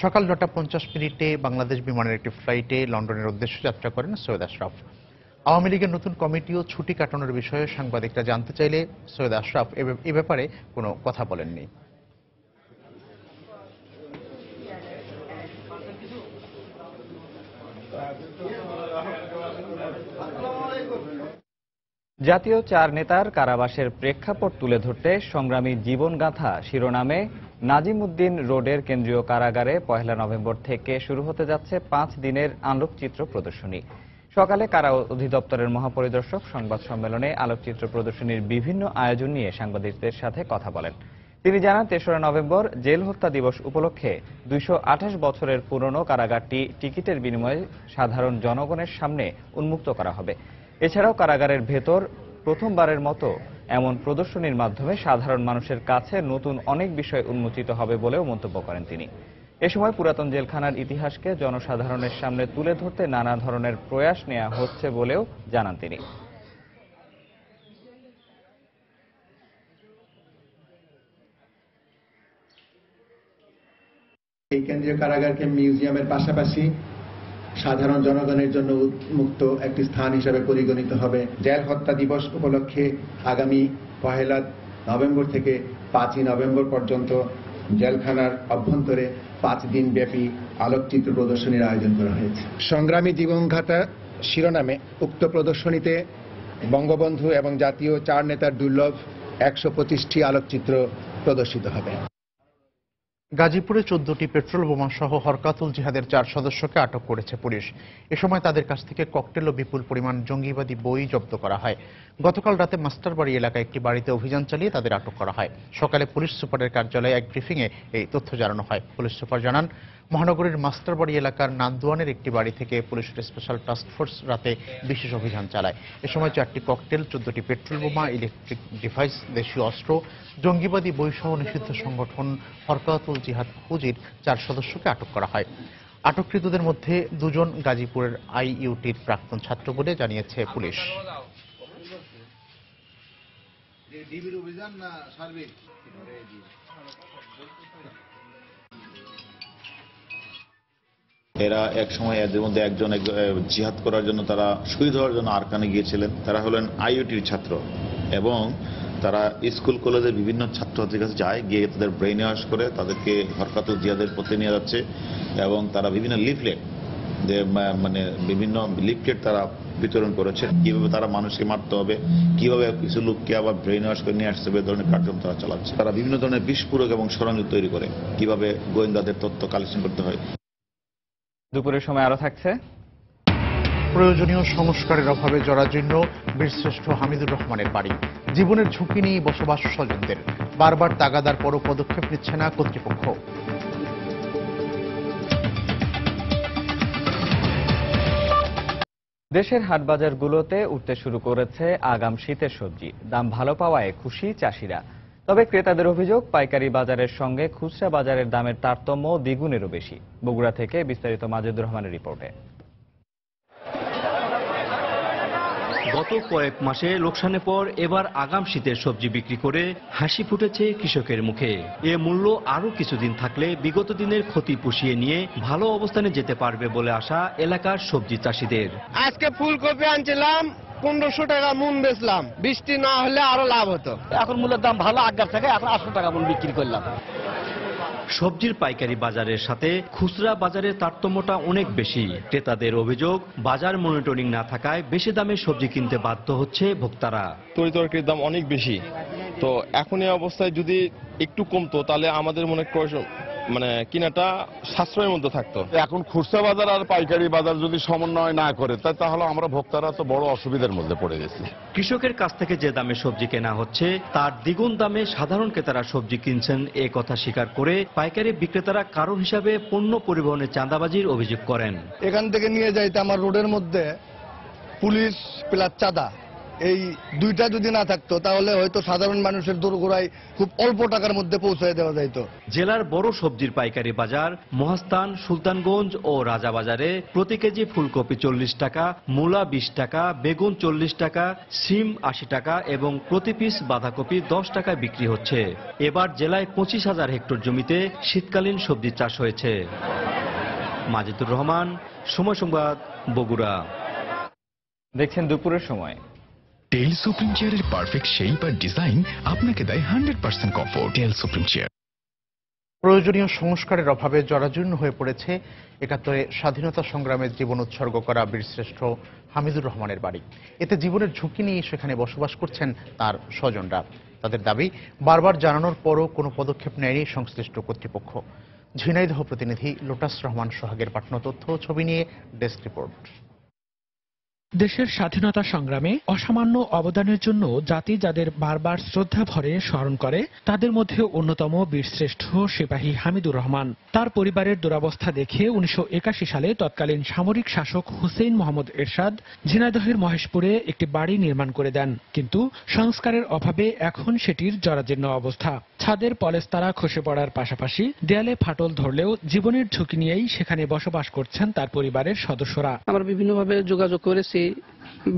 Speaker 1: সকাল 9:50 বাংলাদেশ বিমানের একটি ফ্লাইটে লন্ডনের উদ্দেশ্যে যাত্রা করেন সৈয়দ আশরাফ। আওয়ামী লীগের নতুন কমিটি ও ছুটি কাটানোর বিষয়ে সাংবাদিকরা জানতে চাইলে সৈয়দ আশরাফ এ ব্যাপারে কোনো কথা বলেননি।
Speaker 4: জাতীয় 4 নেতার কারাবাসের প্রেক্ষাপট তুলে ধরতে সংগ্রামী জীবনগাথা শিরোনামে নাজিমউদ্দিন রোডের কেন্দ্রীয় কারাগারে 1 নভেম্বর থেকে শুরু হতে যাচ্ছে 5 দিনের আলোকচিত্র প্রদর্শনী। সকালে কারা অধিদপ্তরের মহাপরিদর্শক সংবাদ সম্মেলনে আলোকচিত্র প্রদর্শনীর বিভিন্ন আয়োজন নিয়ে সাংবাদিকদের সাথে কথা বলেন। তিনি জানান, 3রা নভেম্বর জেল হত্যা দিবস উপলক্ষে 228 বছরের পুরনো কারাগারটি টিকিটের বিনিময়ে সাধারণ জনগণের সামনে উন্মুক্ত করা হবে। এছাড়াও কারাগারের ভেতর প্রথমবারের মতো এমন প্রদর্শনীর মাধ্যমে সাধারণ মানুষের কাছে নতুন অনেক বিষয় উন্মোচিত হবে বলেও মন্তব্য করেন তিনি। এ সময় পুরাতন জেলখানার ইতিহাসকে জনসাধারণের সামনে তুলে ধরতে নানা ধরনের প্রয়াস নেওয়া হচ্ছে বলেও জানান তিনি।
Speaker 25: এই কেন্দ্রীয় কারাগারকে মিউজিয়ামের পাশাপাশি সাধারণ জনগণের জন্য উন্মুক্ত একটি স্থান হিসেবে পরিগণিত হবে। জেল হত্যা দিবস উপলক্ষে আগামী 1 নভেম্বর থেকে 5 নভেম্বর পর্যন্ত জেলখানার অভ্যন্তরে 5 দিন ব্যাপী আলোকচিত্র প্রদর্শনীর আয়োজন করা হয়েছে। সংগ্রামী জীবনগাথা শিরোনামে উক্ত প্রদর্শনীতে বঙ্গবন্ধু এবং জাতীয় 4 নেতার দুর্লভ 125টি আলোকচিত্র প্রদর্শিত হবে।
Speaker 1: গাজীপুরে 14টি পেট্রোল বোমা সহ হরকাতুল জিহাদের 4 সদস্যকে আটক করেছে পুলিশ। এ সময় তাদের কাছ থেকে ককটেল ও বিপুল পরিমাণ জঙ্গিবাদী বই জব্দ করা হয়। গতকাল রাতে মাস্টারবাড়ি এলাকায় একটি বাড়িতে অভিযান চালিয়ে তাদের আটক করা হয়। সকালে পুলিশ সুপারের কার্যালয়ে এক ব্রিফিংয়ে এই তথ্য জানানো হয়। পুলিশ সুপার জানান, মহানগরীর মাস্টারবাড়ি এলাকার নান্দুয়ানের একটি বাড়ি থেকে পুলিশের স্পেশাল টাস্ক ফোর্স রাতে বিশেষ অভিযান চালায়। এ সময় 4টি ককটেল, 14টি পেট্রোল বোমা, ইলেকট্রিক ডিভাইস, দেশীয় অস্ত্র, জঙ্গিবাদী বইসহ নিষিদ্ধ সংগঠন হরকাতুল জিহাদ খুজির 4 সদস্যকে আটক করা হয়। আটককৃতদের মধ্যে 2 জন গাজীপুরের আইইউটির প্রাক্তন ছাত্র বলে জানিয়েছে পুলিশ।
Speaker 2: এরা এক সময় এদের মধ্যে একজন জিহাদ করার জন্য তারা শহীদ হওয়ার জন্য আরকানে গিয়েছিলেন। তারা হলেন আইইউটির ছাত্র এবং তারা স্কুল কলেজের বিভিন্ন ছাত্রছাত্রীর কাছে যায়, গিয়ে তাদের ব্রেইন ওয়াশ করে তাদেরকে হরকাতুল জিহাদের পথে নিয়ে যাচ্ছে এবং তারা বিভিন্ন লিফলেট বিভিন্ন লিফলেট তারা বিতরণ করেছে, কিভাবে তারা মানুষকে মারতে হবে, কিভাবে কিছু লোককে আবার ব্রেইন ওয়াশ করে নিয়ে আসতে হবে, ধরনের কার্যক্রম তারা চালাচ্ছে। তারা বিভিন্ন ধরনের বিস্ফোরক এবং সরঞ্জাম তৈরি করে, কিভাবে গোয়েন্দাদের তথ্য কালেকশন করতে হয়।
Speaker 4: দুপুরের সময় আরো থাকছে
Speaker 1: প্রয়োজনীয় সংস্কারের অভাবে জরাজীর্ণ বীরশ্রেষ্ঠ হামিদুর রহমানের বাড়ি। জীবনের ঝুঁকি নিয়ে বসবাস স্বজনদের, বারবার তাগাদার পরও পদক্ষেপ নিচ্ছে না কর্তৃপক্ষ।
Speaker 4: দেশের হাটবাজারগুলোতে উঠতে শুরু করেছে আগাম শীতের সবজি। দাম ভালো পাওয়ায় খুশি চাষিরা। তবে ক্রেতাদের অভিযোগ, পাইকারি বাজারের সঙ্গে খুচরা বাজারের দামের তারতম্য দ্বিগুণেরও বেশি। বগুড়া থেকে বিস্তারিত মাজেদুর রহমানের রিপোর্টে।
Speaker 3: গত কয়েক মাসে লোকসানের পর এবার আগাম শীতের সবজি বিক্রি করে হাসি ফুটেছে কৃষকের মুখে। এ মূল্য আরো কিছুদিন থাকলে বিগত দিনের ক্ষতি পুষিয়ে নিয়ে ভালো অবস্থানে যেতে পারবে বলে আশা এলাকার সবজি চাষিদের।
Speaker 6: আজকে ফুলকপি আনছিলাম 1500 টাকা মন বেচলাম, বৃষ্টি না হলে আরো লাভ হতো।
Speaker 7: এখন মূল্যের দাম ভালো, আগের থেকে এখন 800 টাকা মন বিক্রি করলাম।
Speaker 3: সবজির পাইকারি বাজারের সাথে খুচরা বাজারের তারতম্যটা অনেক বেশি। ক্রেতাদের অভিযোগ, বাজার মনিটরিং না থাকায় বেশি দামে সবজি কিনতে বাধ্য হচ্ছে ভোক্তারা।
Speaker 8: তরিতরকারির দাম অনেক বেশি, তো এখন এই অবস্থায় যদি একটু কমতো তাহলে আমাদের মনে কিনাটা সাশ্রয়ের মধ্যে থাকতো।
Speaker 26: এখন খুচরা বাজার আর পাইকারি বাজার যদি সমন্বয় না করে তাহলে আমরা ভোক্তারা তো বড় অসুবিধার মধ্যে পড়ে গেছি।
Speaker 3: কৃষকের কাছ থেকে যে দামে সবজি কেনা হচ্ছে তার দ্বিগুণ দামে সাধারণ ক্রেতারা সবজি কিনছেন, এ কথা স্বীকার করে পাইকারি বিক্রেতারা কারণ হিসাবে পণ্য পরিবহনের চাঁদাবাজির অভিযোগ করেন।
Speaker 6: এখান থেকে নিয়ে যাইতে আমার রোডের মধ্যে পুলিশ প্লাস চাঁদা, এই দুইটা যদি না থাকতো তাহলে হয়তো সাধারণ মানুষের দোরগোড়ায় খুব অল্প টাকার মধ্যে পৌঁছে দেওয়া যেত।
Speaker 3: জেলার বড় সবজির পাইকারি বাজার মহাস্থান, সুলতানগঞ্জ ও রাজাবাজারে প্রতি কেজি ফুলকপি 40 টাকা, মূলা 20 টাকা, বেগুন 40 টাকা, শিম 80 টাকা এবং প্রতি পিস বাঁধাকপি 10 টাকায় বিক্রি হচ্ছে। এবার জেলায় 25,000 হেক্টর জমিতে শীতকালীন সবজি চাষ হয়েছে। মাজেদুর রহমান, সময় সংবাদ, বগুড়া।
Speaker 4: দেখছেন দুপুরের সময়।
Speaker 27: টেল সুপ্রিম চেয়ারের পারফেক্ট শেপ আর ডিজাইন আপনাকে দেয় 100% কমফোর্ট। টেল সুপ্রিম চেয়ার।
Speaker 1: প্রয়োজনীয় সংস্কারের অভাবে জরাজীর্ণ হয়ে পড়েছে 71-এ স্বাধীনতা সংগ্রামের জীবন উৎসর্গ করা বীরশ্রেষ্ঠ হামিদুর রহমানের বাড়ি। এতে জীবনের ঝুঁকি নিয়ে সেখানে বসবাস করছেন তার স্বজনরা। তাদের দাবি, বারবার জানানোর পরও কোনো পদক্ষেপ নেয়নি সংশ্লিষ্ট কর্তৃপক্ষ। ঝিনাইদহ প্রতিনিধি লোটাস রহমান সোহাগের পাঠানো তথ্য ছবি নিয়ে ডেস্ক রিপোর্ট।
Speaker 28: দেশের স্বাধীনতা সংগ্রামে অসামান্য অবদানের জন্য জাতি যাদের বারবার শ্রদ্ধা ভরে স্মরণ করে, তাদের মধ্যে অন্যতম বীরশ্রেষ্ঠ সিপাহী হামিদুর রহমান। তার পরিবারের দুরবস্থা দেখে 1981 সালে তৎকালীন সামরিক শাসক হুসেইন মোহাম্মদ এরশাদ ঝিনাইদহের মহেশপুরে একটি বাড়ি নির্মাণ করে দেন। কিন্তু সংস্কারের অভাবে এখন সেটির জরাজীর্ণ অবস্থা। ছাদের পলেস্তারা খসে পড়ার পাশাপাশি দেয়ালে ফাটল ধরলেও জীবনের ঝুঁকি নিয়েই সেখানে বসবাস করছেন তার পরিবারের সদস্যরা।
Speaker 29: আমরা বিভিন্নভাবে যোগাযোগ করেছি,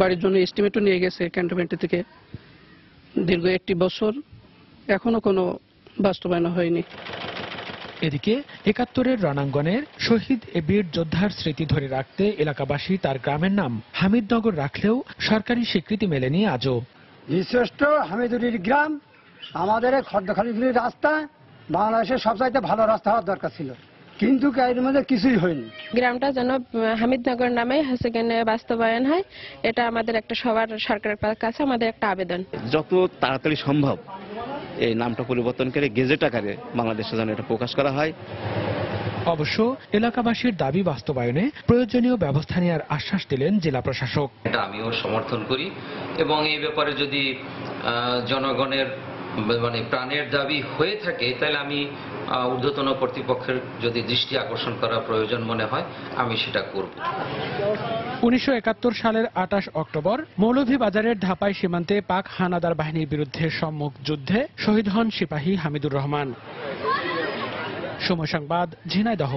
Speaker 29: বাড়ির জন্য এস্টিমেটও নিয়ে গেছে ক্যান্টনমেন্ট থেকে। দীর্ঘ 1 বছর এখনো কোনো বাস্তবায়ন হয়নি।
Speaker 28: এদিকে 71-এর রণাঙ্গনের শহীদ এ বীর যোদ্ধার স্মৃতি ধরে রাখতে এলাকাবাসী তার গ্রামের নাম হামিদনগর রাখলেও সরকারি স্বীকৃতি মেলেনি আজও।
Speaker 30: বীরশ্রেষ্ঠ হামিদুরির গ্রাম, আমাদের খড়দখালির রাস্তা বাংলাদেশের সবচাইতে ভালো রাস্তা হওয়ার দরকার ছিল, কিন্তু এর মধ্যে কিছুই হয়নি।
Speaker 31: গ্রামটা যেন হামিদনগর নামে সেখানে বাস্তবায়ন হয়, এটা আমাদের একটা সবার সরকারের কাছে আমাদের একটা আবেদন।
Speaker 20: যত তাড়াতাড়ি সম্ভব এই নামটা পরিবর্তন করে গেজেট আকারে বাংলাদেশে যেন এটা প্রকাশ করা হয়।
Speaker 28: অবশ্য এলাকাবাসীর দাবি বাস্তবায়নে প্রয়োজনীয় ব্যবস্থা নেওয়ার আশ্বাস দিলেন জেলা প্রশাসক।
Speaker 9: এটা আমিও সমর্থন করি এবং এই ব্যাপারে যদি জনগণের প্রাণের দাবি হয়ে থাকে তাহলে আমি ঊর্ধ্বতন কর্তৃপক্ষের যদি দৃষ্টি আকর্ষণ করা প্রয়োজন মনে হয় আমি সেটা করব।
Speaker 28: 1971 সালের 28 অক্টোবর মৌলভীবাজারের ধাপাই সীমান্তে পাক হানাদার বাহিনীর বিরুদ্ধে সম্মুখ যুদ্ধে শহীদ হন সিপাহী হামিদুর রহমান। সময় সংবাদ, ঝিনাইদহ।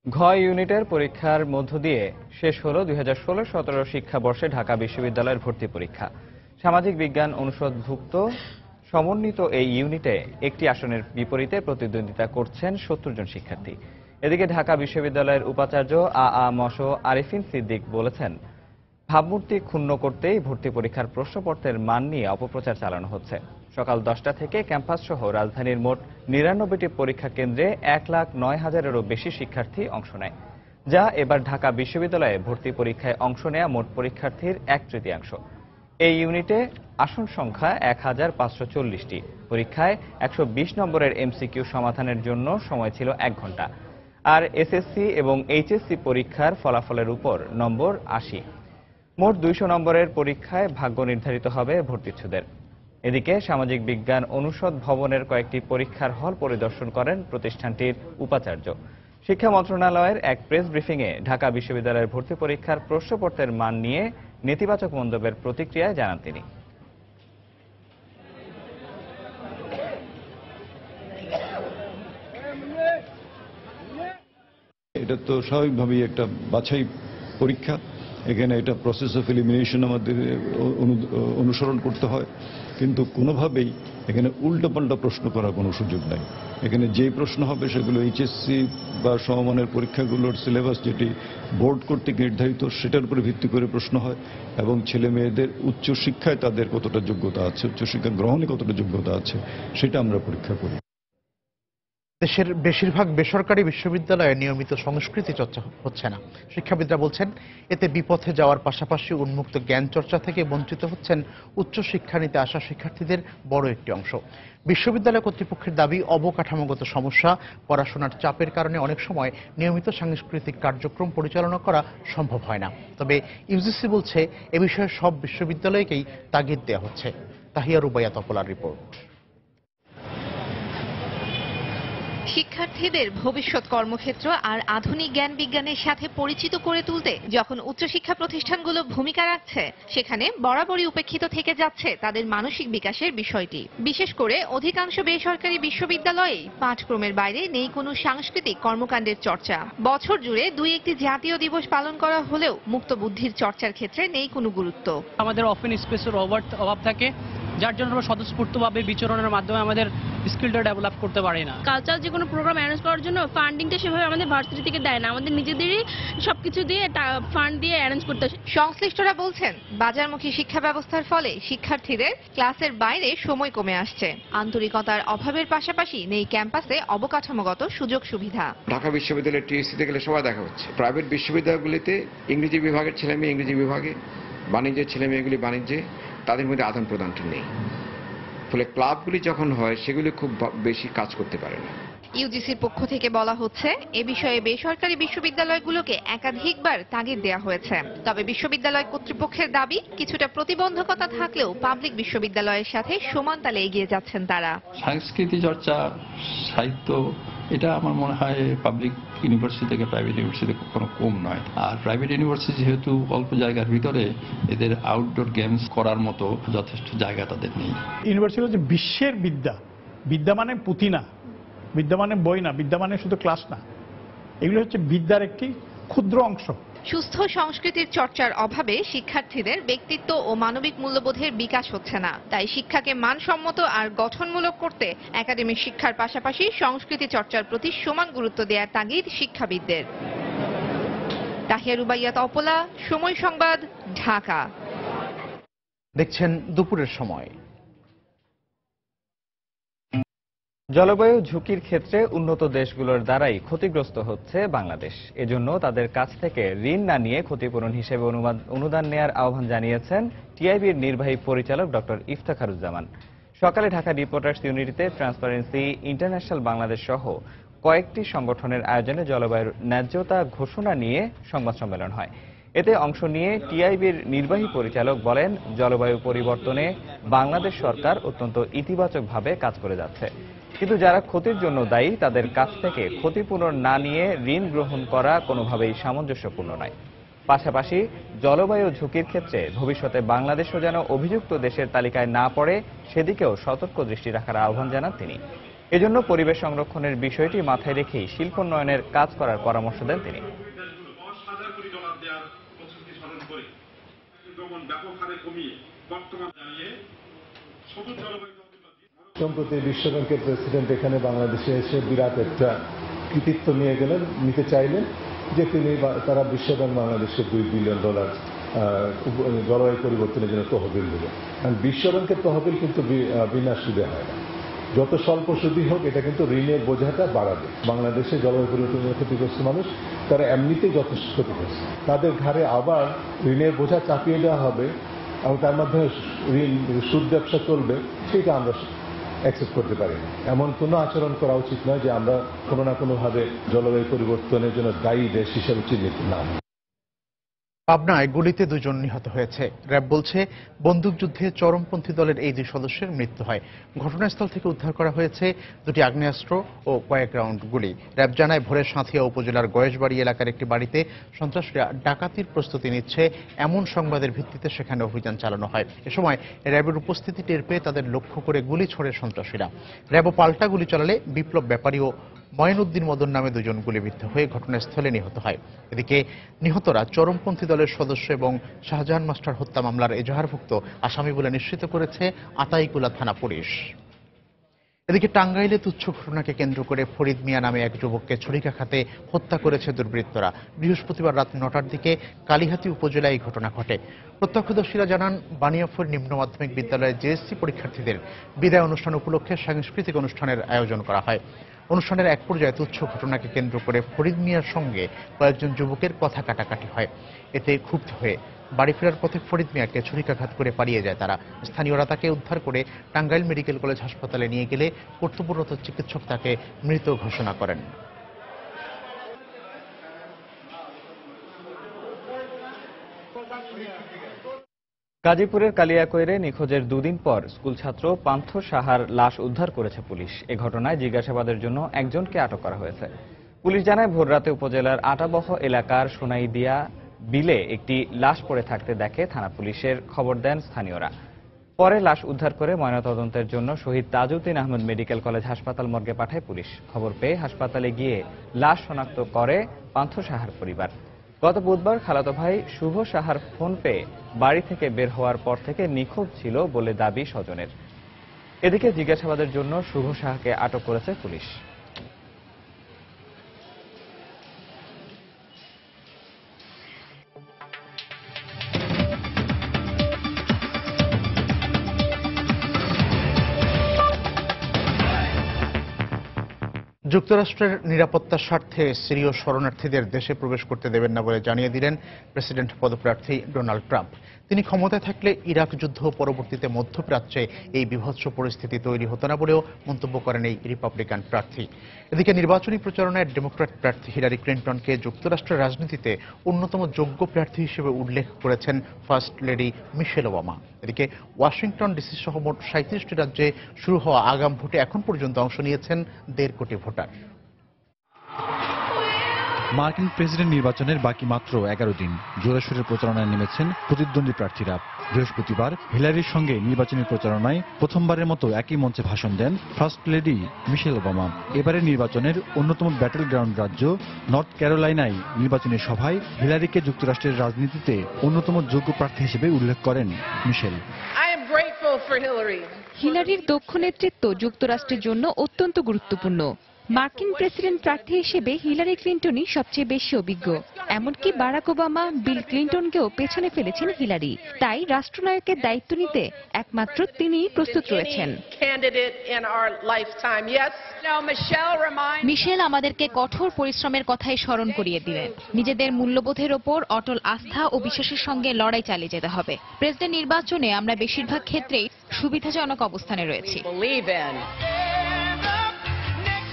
Speaker 4: ঘ ইউনিটের পরীক্ষার মধ্য দিয়ে শেষ হল 2016-17 শিক্ষাবর্ষে ঢাকা বিশ্ববিদ্যালয়ের ভর্তি পরীক্ষা। সামাজিক বিজ্ঞান অনুষদভুক্ত সমন্বিত এই ইউনিটে একটি আসনের বিপরীতে প্রতিদ্বন্দ্বিতা করছেন 70 জন শিক্ষার্থী। এদিকে ঢাকা বিশ্ববিদ্যালয়ের উপাচার্য মশ আরিফিন সিদ্দিক বলেছেন, ভাবমূর্তি ক্ষুণ্ণ করতেই ভর্তি পরীক্ষার প্রশ্নপত্রের মান নিয়ে অপপ্রচার চালানো হচ্ছে। সকাল 10টা থেকে ক্যাম্পাস সহ রাজধানীর মোট 99টি পরীক্ষা কেন্দ্রে 1,09,000-এরও বেশি শিক্ষার্থী অংশ নেয়, যা এবার ঢাকা বিশ্ববিদ্যালয়ে ভর্তি পরীক্ষায় অংশ নেয়া মোট পরীক্ষার্থীর 1/3। এই ইউনিটে আসন সংখ্যা 1,540টি। পরীক্ষায় 120 নম্বরের এমসিকিউ সমাধানের জন্য সময় ছিল 1 ঘন্টা। আর এসএসসি এবং এইচএসসি পরীক্ষার ফলাফলের উপর নম্বর 80। মোট 200 নম্বরের পরীক্ষায় ভাগ্য নির্ধারিত হবে ভর্তিচ্ছুদের। এদিকে সামাজিক বিজ্ঞান অনুষদ ভবনের কয়েকটি পরীক্ষার হল পরিদর্শন করেন প্রতিষ্ঠানটির উপাচার্য। শিক্ষা মন্ত্রণালয়ের এক প্রেস ব্রিফিংয়ে ঢাকা বিশ্ববিদ্যালয়ের ভর্তি পরীক্ষার প্রশ্নপত্রের মান নিয়ে নেতিবাচক মন্তব্যের প্রতিক্রিয়ায় জানান তিনি।
Speaker 10: এটা তো স্বাভাবিকভাবেই একটা বাছাই পরীক্ষা। এখানে এটা প্রসেস অফ এলিমিনেশন আমাদের অনুসরণ করতে হয়, কিন্তু কোনোভাবেই এখানে উল্টোপাল্টা প্রশ্ন করার কোনো সুযোগ নাই। এখানে যেই প্রশ্ন হবে সেগুলো এইচএসসি বা সমমানের পরীক্ষাগুলোর সিলেবাস যেটি বোর্ড কর্তৃক নির্ধারিত সেটার উপরে ভিত্তি করে প্রশ্ন হয়, এবং ছেলে মেয়েদের উচ্চশিক্ষায় তাদের কতটা যোগ্যতা আছে, উচ্চশিক্ষা গ্রহণে কতটা যোগ্যতা আছে সেটা আমরা পরীক্ষা করি।
Speaker 1: দেশের বেশিরভাগ বেসরকারি বিশ্ববিদ্যালয়ে নিয়মিত সংস্কৃতি চর্চা হচ্ছে না। শিক্ষাবিদরা বলছেন, এতে বিপথে যাওয়ার পাশাপাশি উন্মুক্ত জ্ঞান চর্চা থেকে বঞ্চিত হচ্ছেন উচ্চশিক্ষা নিতে আসা শিক্ষার্থীদের বড় একটি অংশ। বিশ্ববিদ্যালয় কর্তৃপক্ষের দাবি, অবকাঠামোগত সমস্যা, পড়াশোনার চাপের কারণে অনেক সময় নিয়মিত সাংস্কৃতিক কার্যক্রম পরিচালনা করা সম্ভব হয় না। তবে ইউজিসি বলছে, এ বিষয়ে সব বিশ্ববিদ্যালয়কেই তাগিদ দেওয়া হচ্ছে। তাহিয়া রুবাইয়া তপলার রিপোর্ট।
Speaker 11: শিক্ষার্থীদের ভবিষ্যৎ কর্মক্ষেত্র আর আধুনিক জ্ঞান বিজ্ঞানের সাথে পরিচিত করে তুলতে যখন উচ্চশিক্ষা প্রতিষ্ঠানগুলো ভূমিকা রাখছে, সেখানে বরাবরই উপেক্ষিত থেকে যাচ্ছে তাদের মানসিক বিকাশের বিষয়টি। বিশেষ করে অধিকাংশ বেসরকারি বিশ্ববিদ্যালয়ে পাঠক্রমের বাইরে নেই কোনো সাংস্কৃতিক কর্মকাণ্ডের চর্চা। বছর জুড়ে 2-1টি জাতীয় দিবস পালন করা হলেও মুক্ত বুদ্ধির চর্চার ক্ষেত্রে নেই কোনো গুরুত্ব।
Speaker 12: আমাদের ওপেন স্পেসের অভাব থাকে, যার জন্য আমরা স্বতঃস্ফূর্তভাবে বিচরণের মাধ্যমে আমাদের স্কিলটা ডেভেলপ করতে পারি না।
Speaker 13: কালচারাল যে কোনো প্রোগ্রাম অ্যারেঞ্জ করার জন্য ফান্ডিংটা সেভাবে আমাদের ভার্সিটি থেকে দেয় না, আমাদের নিজেদেরই সবকিছু দিয়ে ফান্ড দিয়ে অ্যারেঞ্জ করতে হয়।
Speaker 11: সংশ্লিষ্টরা বলছেন, বাজারমুখী শিক্ষা ব্যবস্থার ফলে শিক্ষার্থীদের ক্লাসের বাইরে সময় কমে আসছে। আন্তরিকতার অভাবের পাশাপাশি নেই ক্যাম্পাসে অবকাঠামোগত সুযোগ সুবিধা।
Speaker 14: ঢাকা বিশ্ববিদ্যালয়ের টিএসসিতে গেলে সবাই দেখা হচ্ছে, প্রাইভেট বিশ্ববিদ্যালয়গুলিতে ইংরেজি বিভাগের ছেলেমেয়ে ইংরেজি বিভাগে, বাণিজ্যের ছেলেমেয়েগুলি বাণিজ্যে, তাদের মধ্যে আদান প্রদানটা নেই। ফলে ক্লাবগুলি যখন হয় সেগুলি খুব বেশি কাজ করতে পারে না।
Speaker 11: ইউজিসির পক্ষ থেকে বলা হচ্ছে, এ বিষয়ে বেসরকারি বিশ্ববিদ্যালয়গুলোকে একাধিকবার তাগিদ দেওয়া হয়েছে। তবে বিশ্ববিদ্যালয় কর্তৃপক্ষের দাবি, কিছুটা প্রতিবন্ধকতা থাকলেও পাবলিক বিশ্ববিদ্যালয়ের সাথে সমান তালে এগিয়ে যাচ্ছেন তারা।
Speaker 15: সংস্কৃতি চর্চা, সাহিত্য, এটা আমার মনে হয় পাবলিক ইউনিভার্সিটি থেকে প্রাইভেট ইউনিভার্সিটি কোনো কম নয়। আর প্রাইভেট ইউনিভার্সিটি যেহেতু অল্প জায়গার ভিতরে, এদের আউটডোর গেমস করার মতো যথেষ্ট জায়গা তাদের নেই।
Speaker 16: ইউনিভার্সিটি হচ্ছে বিশ্বের বিদ্যা। বিদ্যা মানে পুঁথি না, বিদ্যা মানে বই না, বিদ্যা মানে শুধু ক্লাস না, এগুলো হচ্ছে বিদ্যার একটি ক্ষুদ্র অংশ।
Speaker 11: সুস্থ সংস্কৃতির চর্চার অভাবে শিক্ষার্থীদের ব্যক্তিত্ব ও মানবিক মূল্যবোধের বিকাশ হচ্ছে না। তাই শিক্ষাকে মানসম্মত আর গঠনমূলক করতে একাডেমিক শিক্ষার পাশাপাশি সংস্কৃতি চর্চার প্রতি সমান গুরুত্ব দেওয়ার তাগিদ শিক্ষাবিদদের। তাহিয়া রুবাইয়া তপলা, সময় সংবাদ, ঢাকা।
Speaker 1: দেখছেন দুপুরের সময়।
Speaker 4: জলবায়ু ঝুঁকির ক্ষেত্রে উন্নত দেশগুলোর দ্বারাই ক্ষতিগ্রস্ত হচ্ছে বাংলাদেশ। এজন্য তাদের কাছ থেকে ঋণ না নিয়ে ক্ষতিপূরণ হিসেবে অনুদান নেয়ার আহ্বান জানিয়েছেন টিআইবির নির্বাহী পরিচালক ডক্টর ইফতেখারুজ্জামান। সকালে ঢাকা রিপোর্টার্স ইউনিটিতে ট্রান্সপারেন্সি ইন্টারন্যাশনাল বাংলাদেশ সহ কয়েকটি সংগঠনের আয়োজনে জলবায়ুর ন্যায্যতা ঘোষণা নিয়ে সংবাদ সম্মেলন হয়। এতে অংশ নিয়ে টিআইবির নির্বাহী পরিচালক বলেন, জলবায়ু পরিবর্তনে বাংলাদেশ সরকার অত্যন্ত ইতিবাচকভাবে কাজ করে যাচ্ছে, কিন্তু যারা ক্ষতির জন্য দায়ী তাদের কাছ থেকে ক্ষতিপূরণ না নিয়ে ঋণ গ্রহণ করা কোনোভাবেই সামঞ্জস্যপূর্ণ নয়। পাশাপাশি জলবায়ু ঝুঁকির ক্ষেত্রে ভবিষ্যতে বাংলাদেশও যেন অভিযুক্ত দেশের তালিকায় না পড়ে সেদিকেও সতর্ক দৃষ্টি রাখার আহ্বান জানান তিনি। এজন্য পরিবেশ সংরক্ষণের বিষয়টি মাথায় রেখেই শিল্পোন্নয়নের কাজ করার পরামর্শ দেন তিনি।
Speaker 2: সম্প্রতি বিশ্বব্যাংকের প্রেসিডেন্ট এখানে বাংলাদেশে এসে বিরাট একটা কৃতিত্ব নিতে চাইলেন যে তারা বিশ্বব্যাংক বাংলাদেশে $2 বিলিয়ন জলবায়ু পরিবর্তনের জন্য তহবিল দেবে। কারণ বিশ্বব্যাংকের তহবিল কিন্তু বিনা সুদে হয় না, যত স্বল্প সুদী হোক এটা কিন্তু ঋণের বোঝাটা বাড়াবে। বাংলাদেশে জলবায়ু পরিবর্তনের ক্ষতিগ্রস্ত মানুষ তারা এমনিতেই যথেষ্ট ক্ষতিগ্রস্ত, তাদের ঘাড়ে আবার ঋণের বোঝা চাপিয়ে দেওয়া হবে এবং তার মাধ্যমে সুদ ব্যবসা চলবে, সেটা আমরা অ্যাকসেপ্ট করতে পারি না। এমন কোনো আচরণ করা উচিত নয় যে আমরা কোনো না কোনোভাবে জলবায়ু পরিবর্তনের জন্য দায়ী দেশ হিসেবে চিহ্নিত না।
Speaker 1: পাবনায় গুলিতে 2 জন নিহত হয়েছে। র্যাব বলছে বন্দুকযুদ্ধে চরমপন্থী দলের এই 2 সদস্যের মৃত্যু হয়। ঘটনাস্থল থেকে উদ্ধার করা হয়েছে 2টি আগ্নেয়াস্ত্র ও কয়েক রাউন্ড গুলি। র্যাব জানায় ভোরে সাঁথিয়া উপজেলার গয়েশবাড়ি এলাকার একটি বাড়িতে সন্ত্রাসীরা ডাকাতির প্রস্তুতি নিচ্ছে এমন সংবাদের ভিত্তিতে সেখানে অভিযান চালানো হয়। এ সময় র্যাবের উপস্থিতি টের পেয়ে তাদের লক্ষ্য করে গুলি ছোড়ে সন্ত্রাসীরা। র্যাবও পাল্টা গুলি চালালে বিপ্লব ব্যাপারী ও ময়নউদ্দিন মদন নামে 2 জন গুলিবিদ্ধ হয়ে ঘটনাস্থলে নিহত হয়। এদিকে নিহতরা চরমপন্থী দলের সদস্য এবং শাহজাহান মাস্টার হত্যা মামলার এজাহারভুক্ত আসামি বলে নিশ্চিত করেছে আতাইকুলা থানা পুলিশ। এদিকে টাঙ্গাইলে তুচ্ছ ঘটনাকে কেন্দ্র করে ফরিদ মিয়া নামে এক যুবককে ছুরিকাঘাতে হত্যা করেছে দুর্বৃত্তরা। বৃহস্পতিবার রাত 9টার দিকে কালিহাতী উপজেলায় এই ঘটনা ঘটে। প্রত্যক্ষদর্শীরা জানান, বানিয়াফর নিম্ন মাধ্যমিক বিদ্যালয়ের জেএসসি পরীক্ষার্থীদের বিদায় অনুষ্ঠান উপলক্ষে সাংস্কৃতিক অনুষ্ঠানের আয়োজন করা হয়। অনুষ্ঠানের এক পর্যায়ে তুচ্ছ ঘটনাকে কেন্দ্র করে ফরিদ মিয়ার সঙ্গে কয়েকজন যুবকের কথা কাটাকাটি হয়। এতে ক্ষুব্ধ হয়ে বাড়ি ফেরার পথে ফরিদ মিয়াকে ছুরিকাঘাত করে পালিয়ে যায় তারা। স্থানীয়রা তাকে উদ্ধার করে টাঙ্গাইল মেডিকেল কলেজ হাসপাতালে নিয়ে গেলে কর্তব্যরত চিকিৎসক তাকে মৃত ঘোষণা করেন।
Speaker 4: গাজীপুরের কালিয়াকৈরে নিখোঁজের 2 দিন পর স্কুল ছাত্র পান্থ সাহার লাশ উদ্ধার করেছে পুলিশ। এ ঘটনায় জিজ্ঞাসাবাদের জন্য একজনকে আটক করা হয়েছে। পুলিশ জানায়, ভোররাতে উপজেলার আটাবহ এলাকার সোনাইদিয়া বিলে একটি লাশ পড়ে থাকতে দেখে থানা পুলিশের খবর দেন স্থানীয়রা। পরে লাশ উদ্ধার করে ময়নাতদন্তের জন্য শহীদ তাজউদ্দিন আহমেদ মেডিকেল কলেজ হাসপাতাল মর্গে পাঠায় পুলিশ। খবর পেয়ে হাসপাতালে গিয়ে লাশ শনাক্ত করে পান্থ সাহার পরিবার। গত বুধবার খালাতো ভাই শুভ সাহার ফোন পেয়ে বাড়ি থেকে বের হওয়ার পর থেকে নিখোঁজ ছিল বলে দাবি স্বজনের। এদিকে জিজ্ঞাসাবাদের জন্য শুভ সাহাকে আটক করেছে পুলিশ।
Speaker 1: যুক্তরাষ্ট্রের নিরাপত্তার স্বার্থে সিরীয় শরণার্থীদের দেশে প্রবেশ করতে দেবেন না বলে জানিয়ে দিলেন প্রেসিডেন্ট পদপ্রার্থী ডোনাল্ড ট্রাম্প। তিনি ক্ষমতায় থাকলে ইরাক যুদ্ধ পরবর্তীতে মধ্যপ্রাচ্যে এই বিভৎস পরিস্থিতি তৈরি হতো না বলেও মন্তব্য করেন এই রিপাবলিকান প্রার্থী। এদিকে নির্বাচনী প্রচারণায় ডেমোক্র্যাট প্রার্থী হিলারি ক্লিন্টনকে যুক্তরাষ্ট্রের রাজনীতিতে অন্যতম যোগ্য প্রার্থী হিসেবে উল্লেখ করেছেন ফার্স্ট লেডি মিশেল ওবামা। এদিকে ওয়াশিংটন ডিসি সহ মোট 37টি রাজ্যে শুরু হওয়া আগাম ভোটে এখন পর্যন্ত অংশ নিয়েছেন 1.5 কোটি ভোটার।
Speaker 5: মার্কিন প্রেসিডেন্ট নির্বাচনের বাকি মাত্র 11 দিন। জোরেশোরে প্রচারণায় নেমেছেন প্রতিদ্বন্দ্বী প্রার্থীরা। বৃহস্পতিবার হিলারির সঙ্গে নির্বাচনী প্রচারণায় প্রথমবারের মতো একই মঞ্চে ভাষণ দেন ফার্স্ট লেডি মিশেল ওবামা। এবারের নির্বাচনের অন্যতম ব্যাটল গ্রাউন্ড রাজ্য নর্থ ক্যারোলাইনায় নির্বাচনী সভায় হিলারিকে যুক্তরাষ্ট্রের রাজনীতিতে অন্যতম যোগ্য প্রার্থী হিসেবে উল্লেখ করেন মিশেল।
Speaker 7: হিলারির দক্ষ নেতৃত্ব যুক্তরাষ্ট্রের জন্য অত্যন্ত গুরুত্বপূর্ণ। মার্কিন প্রেসিডেন্ট প্রার্থী হিসেবে হিলারি ক্লিন্টনই সবচেয়ে বেশি অভিজ্ঞ। এমনকি বারাক ওবামা, বিল ক্লিন্টনকেও পেছনে ফেলেছেন হিলারি। তাই রাষ্ট্রনায়কের দায়িত্ব নিতে একমাত্র তিনিই প্রস্তুত রয়েছেন। মিশেল আমাদেরকে কঠোর পরিশ্রমের কথাই স্মরণ করিয়ে দিলেন। নিজেদের মূল্যবোধের ওপর অটল আস্থা ও বিশ্বাসের সঙ্গে লড়াই চালিয়ে যেতে হবে। প্রেসিডেন্ট নির্বাচনে আমরা বেশিরভাগ ক্ষেত্রেই সুবিধাজনক অবস্থানে রয়েছি।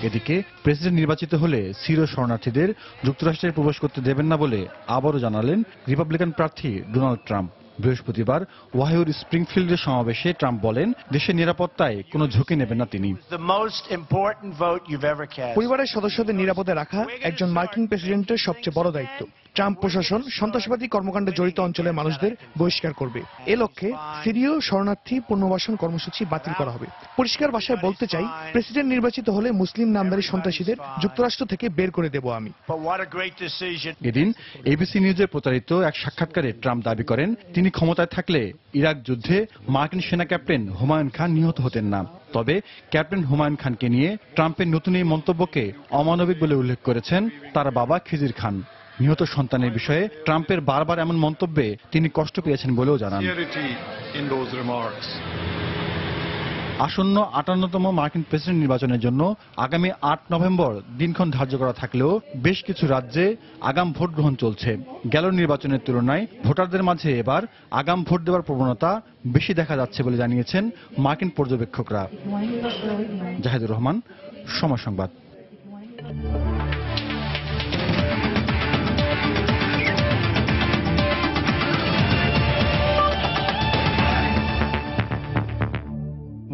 Speaker 5: এদিকে প্রেসিডেন্ট নির্বাচিত হলে সিরীয় শরণার্থীদের যুক্তরাষ্ট্রে প্রবেশ করতে দেবেন না বলে আবারও জানালেন রিপাবলিকান প্রার্থী ডোনাল্ড ট্রাম্প। বৃহস্পতিবার ওহাইওর স্প্রিংফিল্ডের সমাবেশে ট্রাম্প বলেন, দেশের নিরাপত্তায় কোনো ঝুঁকি নেবেন না তিনি।
Speaker 8: পরিবারের সদস্যদের নিরাপদে রাখা একজন মার্কিন প্রেসিডেন্টের সবচেয়ে বড় দায়িত্ব। ট্রাম্প প্রশাসন সন্ত্রাসবাদী কর্মকাণ্ডে জড়িত অঞ্চলের মানুষদের বহিষ্কার করবে। এ লক্ষ্যে সিরীয় শরণার্থী পুনর্বাসন কর্মসূচি বাতিল করা হবে। পরিষ্কার ভাষায় বলতে চাই, প্রেসিডেন্ট নির্বাচিত হলে মুসলিম নামধারী সন্ত্রাসীদের যুক্তরাষ্ট্র থেকে বের করে দেব আমি।
Speaker 5: এদিন এবিসি নিউজের প্রচারিত এক সাক্ষাৎকারে ট্রাম্প দাবি করেন, তিনি ক্ষমতায় থাকলে ইরাক যুদ্ধে মার্কিন সেনা ক্যাপ্টেন হুমায়ুন খান নিহত হতেন না। তবে ক্যাপ্টেন হুমায়ুন খানকে নিয়ে ট্রাম্পের নতুন এই মন্তব্যকে অমানবিক বলে উল্লেখ করেছেন তার বাবা খিজির খান। নিহত সন্তানের বিষয়ে ট্রাম্পের বারবার এমন মন্তব্যে তিনি কষ্ট পেয়েছেন বলেও জানান। আসন্ন 58তম মার্কিন প্রেসিডেন্ট নির্বাচনের জন্য আগামী 8 নভেম্বর দিনক্ষণ ধার্য করা থাকলেও বেশ কিছু রাজ্যে আগাম ভোট গ্রহণ চলছে। গেল নির্বাচনের তুলনায় ভোটারদের মাঝে এবার আগাম ভোট দেওয়ার প্রবণতা বেশি দেখা যাচ্ছে বলে জানিয়েছেন মার্কিন পর্যবেক্ষকরা। জাহিদুর রহমান, সময় সংবাদ।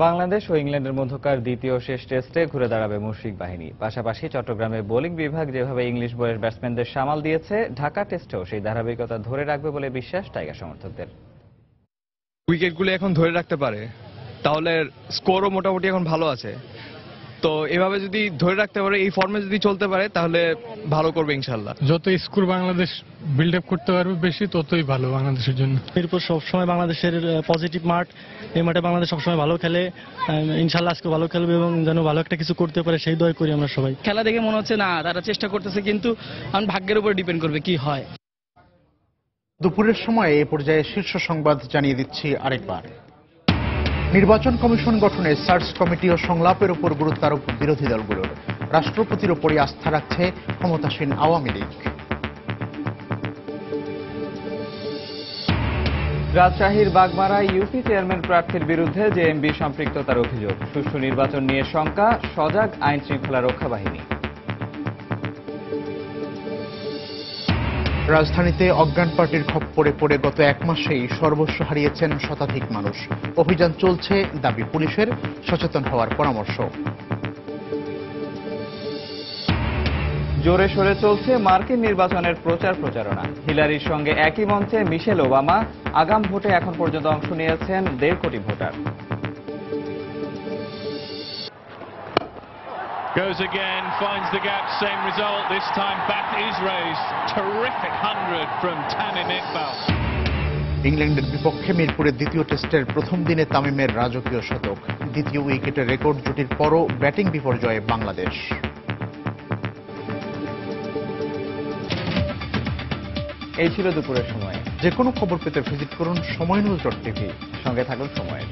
Speaker 4: বাংলাদেশ ও ইংল্যান্ডের মধ্যকার দ্বিতীয় শেষ টেস্টে ঘুরে দাঁড়াবে মুশফিক বাহিনী। পাশাপাশি চট্টগ্রামের বোলিং বিভাগ যেভাবে ইংলিশ বয়ের ব্যাটসম্যানদের সামাল দিয়েছে, ঢাকা টেস্টেও সেই ধারাবাহিকতা ধরে রাখবে বলে বিশ্বাস টাইগার সমর্থকদের।
Speaker 17: উইকেটগুলো এখন ধরে রাখতে পারে, তাহলে স্কোরও মোটামুটি এখন ভালো আছে। তো এভাবে যদি ধরে রাখতে পারে, এই ফর্মে যদি চলতে পারে, তাহলে ভালো করবে ইনশাল্লাহ।
Speaker 18: যত স্কোর বাংলাদেশ বিল্ড আপ করতে পারবে বেশি, ততই ভালো বাংলাদেশের জন্য।
Speaker 19: এরপর সবসময় বাংলাদেশের পজিটিভ মাঠ, এই মাঠে বাংলাদেশ সবসময় ভালো খেলে। ইনশাল্লাহ আজকে ভালো খেলবে এবং যেন ভালো একটা কিছু করতে পারে, সেই দোয়া করি আমরা সবাই।
Speaker 29: খেলা দেখে মনে হচ্ছে না তারা চেষ্টা করতেছে, কিন্তু এখন ভাগ্যের উপর ডিপেন্ড করবে কি হয়।
Speaker 1: দুপুরের সময় এ পর্যায়ে শীর্ষ সংবাদ জানিয়ে দিচ্ছি আরেকবার। নির্বাচন কমিশন গঠনে সার্চ কমিটি ও সংলাপের উপর গুরুত্ব আরোপ বিরোধী দলগুলোর। রাষ্ট্রপতির উপরই আস্থা রাখছে ক্ষমতাসীন আওয়ামী লীগ।
Speaker 4: রাজশাহীর বাগমারায় ইউপি চেয়ারম্যান প্রার্থীর বিরুদ্ধে জেএমবি সম্পৃক্ততার অভিযোগ। সুষ্ঠু নির্বাচন নিয়ে শঙ্কা, সজাগ আইন শৃঙ্খলা রক্ষা বাহিনী।
Speaker 1: রাজধানীতে অজ্ঞান পার্টির খপ্পরে পড়ে গত এক মাসেই সর্বস্ব হারিয়েছেন শতাধিক মানুষ। অভিযান চলছে, দাবি পুলিশের, সচেতন হওয়ার পরামর্শ।
Speaker 4: জোরে সোরে চলছে মার্কিন নির্বাচনের প্রচারণা। হিলারির সঙ্গে একই মঞ্চে মিশেল ওবামা। আগাম ভোটে এখন পর্যন্ত অংশ নিয়েছেন 1.5 কোটি voter.
Speaker 21: Goes again, finds the gap, same result. This time bat is raised. Terrific 100 from Tamim Iqbal.
Speaker 1: ইংল্যান্ডের বিপক্ষে মিরপুরের দ্বিতীয় টেস্টের প্রথম দিনে তামিমের রাজকীয় শতক। দ্বিতীয় উইকেটের রেকর্ড জুটির পরও ব্যাটিং বিপর্যয়ে বাংলাদেশ।
Speaker 4: এই ছিল দুপুরের সময়।
Speaker 1: যে কোনো খবর পেতে ভিজিট করুন সময়নিউজ.tv।
Speaker 4: সঙ্গে থাকুন সময়।